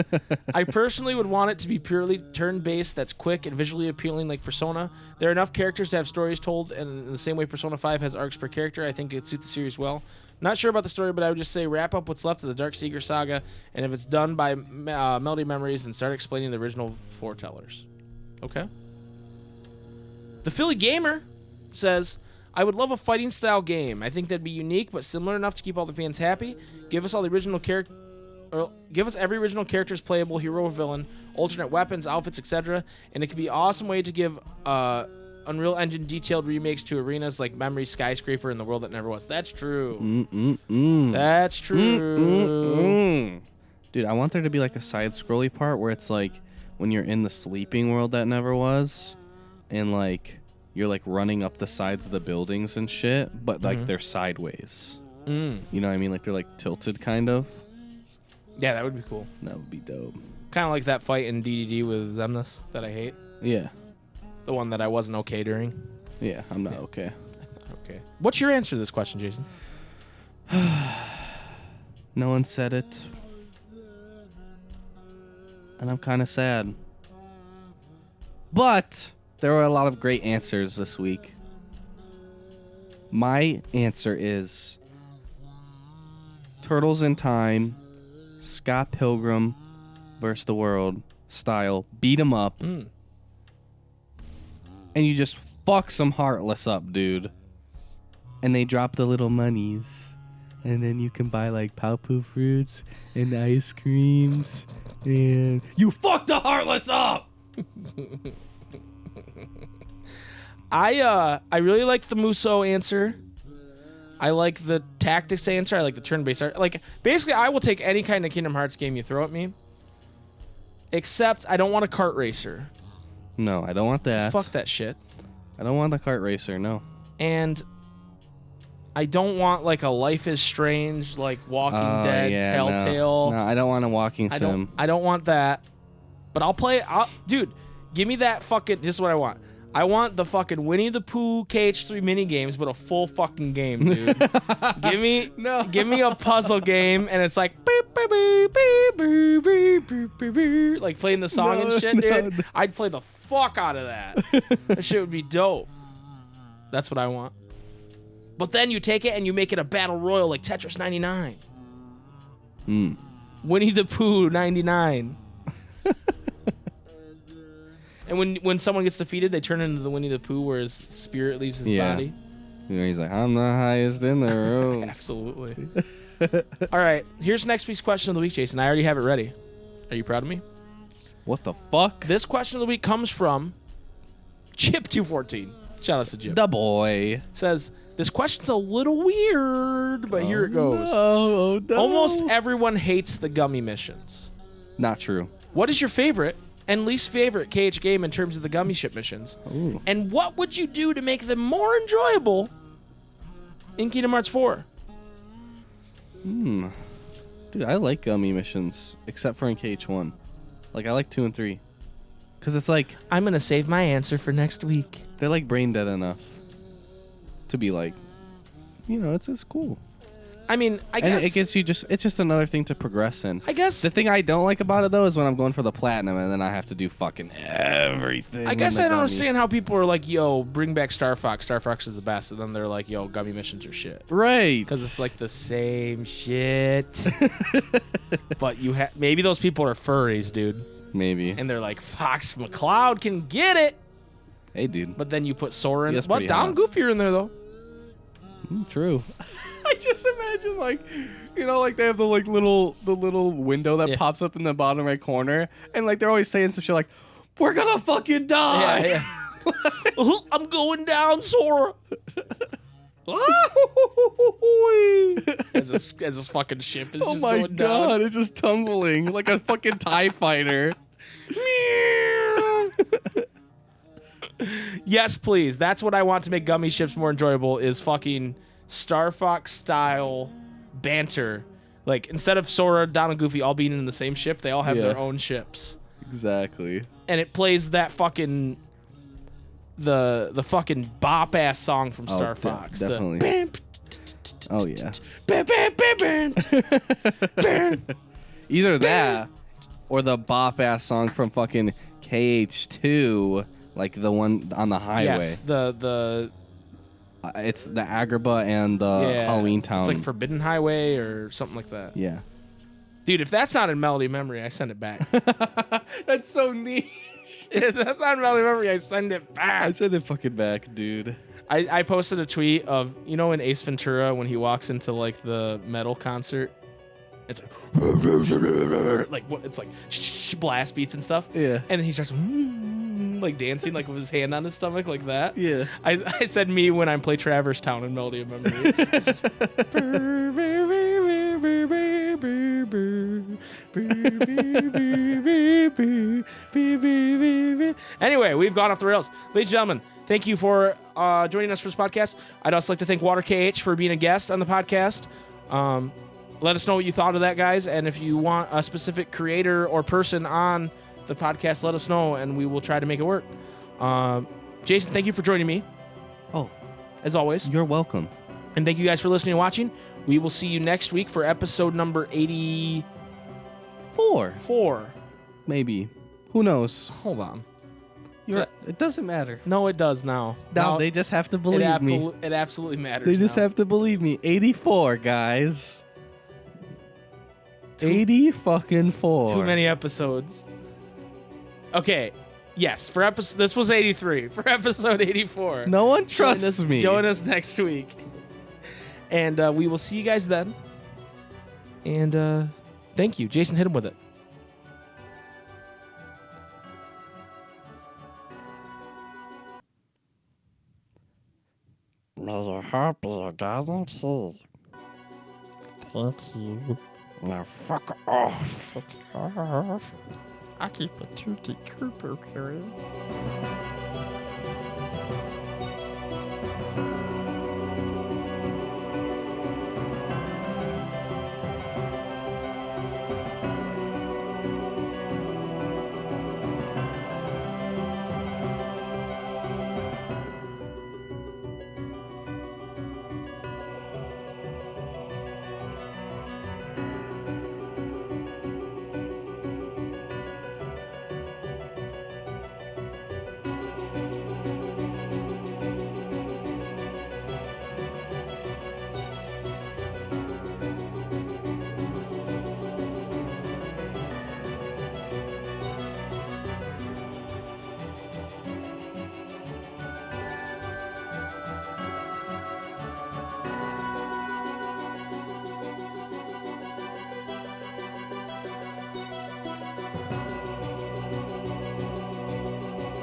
I personally would want it to be purely turn-based that's quick and visually appealing like Persona. There are enough characters to have stories told, and in the same way Persona 5 has arcs per character, I think it suits the series well. Not sure about the story, but I would just say wrap up what's left of the Dark Seeker saga, and if it's done by Melody Memories, then start explaining the original foretellers. Okay. The Philly Gamer says, I would love a fighting style game. I think that'd be unique, but similar enough to keep all the fans happy. Give us all the original character, give us every original character's playable, hero or villain, alternate weapons, outfits, etc. And it could be an awesome way to give Unreal Engine detailed remakes to arenas like Memory, Skyscraper, and The World That Never Was. That's true. That's true. Dude, I want there to be like a side-scrolly part where it's like when you're in the sleeping world that never was, and like you're like running up the sides of the buildings and shit, but like they're sideways. You know what I mean? Like they're like tilted kind of. Yeah, that would be cool. That would be dope. Kind of like that fight in DDD with Xemnas that I hate. Yeah. The one that I wasn't okay during. Yeah, I'm not okay. Okay. What's your answer to this question, Jason? No one said it. And I'm kind of sad. But there were a lot of great answers this week. My answer is Turtles in Time, Scott Pilgrim vs. the World style, beat 'em up. And you just fuck some Heartless up, dude. And they drop the little monies. And then you can buy like Paw-Poo fruits and ice creams. And you fuck the Heartless up! I really like the Muso answer. I like the tactics answer. I like the turn-based art. Like, basically, I will take any kind of Kingdom Hearts game you throw at me. Except I don't want a kart racer. No, I don't want that. Fuck that shit. I don't want the kart racer, no. And I don't want like a Life is Strange, like Walking Dead, Telltale. No, I don't want a walking sim. I don't want that. But I'll play. Dude, give me that fucking. This is what I want. I want the fucking Winnie the Pooh KH3 mini games, but a full fucking game, dude. give me a puzzle game, and it's like beep, beep, beep, beep, beep, beep, beep, beep, beep, like playing the song and shit, dude. No. I'd play the fuck out of that. That shit would be dope. That's what I want. But then you take it and you make it a battle royal like Tetris 99. Winnie the Pooh 99. And when someone gets defeated, they turn into the Winnie the Pooh where his spirit leaves his body. You know, he's like, I'm the highest in the room. Absolutely. All right, here's next week's question of the week, Jason. I already have it ready. Are you proud of me? What the fuck? This question of the week comes from Chip214. Shout out to Chip. The boy. Says, this question's a little weird, but here it goes. No. Almost everyone hates the gummy missions. Not true. What is your favorite and least favorite KH game in terms of the gummy ship missions? Ooh. And what would you do to make them more enjoyable in Kingdom Hearts 4? Dude, I like gummy missions, except for in KH1. Like, I like 2 and 3. Because it's like... I'm going to save my answer for next week. They're like brain dead enough to be like, you know, it's cool. I mean, I guess... And it gets you just... It's just another thing to progress in. I guess... The thing I don't like about it, though, is when I'm going for the platinum and then I have to do fucking everything. I guess I don't understand how people are like, yo, bring back Star Fox. Star Fox is the best. And then they're like, yo, gummy missions are shit. Right. Because it's like the same shit. But you have... Maybe those people are furries, dude. Maybe. And they're like, Fox McCloud can get it. Hey, dude. But then you put Soren. That's But pretty Dom hot. Goofier in there, though. True. I just imagine, like, you know, like they have the little window that pops up in the bottom right corner, and like they're always saying some shit like, "We're gonna fucking die." Yeah. I'm going down, Sora. as this fucking ship is just going down. It's just tumbling like a fucking TIE fighter. Yes, please. That's what I want to make gummy ships more enjoyable, is fucking Star Fox style banter Like, instead of Sora, Donald, Goofy all being in the same ship, they all have their own ships. Exactly. And it plays that fucking the fucking bop ass song from Star Fox. Definitely. Oh yeah. Either that or the bop ass song from fucking KH2, like the one on the highway. Yes, the it's the Agrabah and the Halloween Town. It's like Forbidden Highway or something like that. Yeah. Dude, if that's not in Melody Memory, I send it back. That's so niche. If that's not in Melody Memory, I send it back. I send it fucking back, dude. I posted a tweet of, you know, in Ace Ventura when he walks into like the metal concert, it's like what? It's like blast beats and stuff. Yeah. And then he starts like dancing like with his hand on his stomach like that. Yeah. I said me when I play Traverse Town in Melody of Memory. Anyway, we've gone off the rails. Ladies and gentlemen, thank you for joining us for this podcast. I'd also like to thank WaterKH for being a guest on the podcast. Let us know what you thought of that, guys. And if you want a specific creator or person on the podcast, let us know, and we will try to make it work. Jason, thank you for joining me. Oh, as always. You're welcome. And thank you guys for listening and watching. We will see you next week for episode number 84. Maybe. Who knows? Hold on. It doesn't matter. No, it does now. Now they just have to believe me. It absolutely matters. They just have to believe me. 84, guys. 80 fucking 4. Too many episodes. Okay. Yes, for episode this was 83. For episode 84. No one trusts me. Join us next week. And we will see you guys then. And thank you. Jason, hit him with it. May your heart be a guiding key. Thank you. Now fuck off. Fuck off. I keep a tootie Cooper carrying.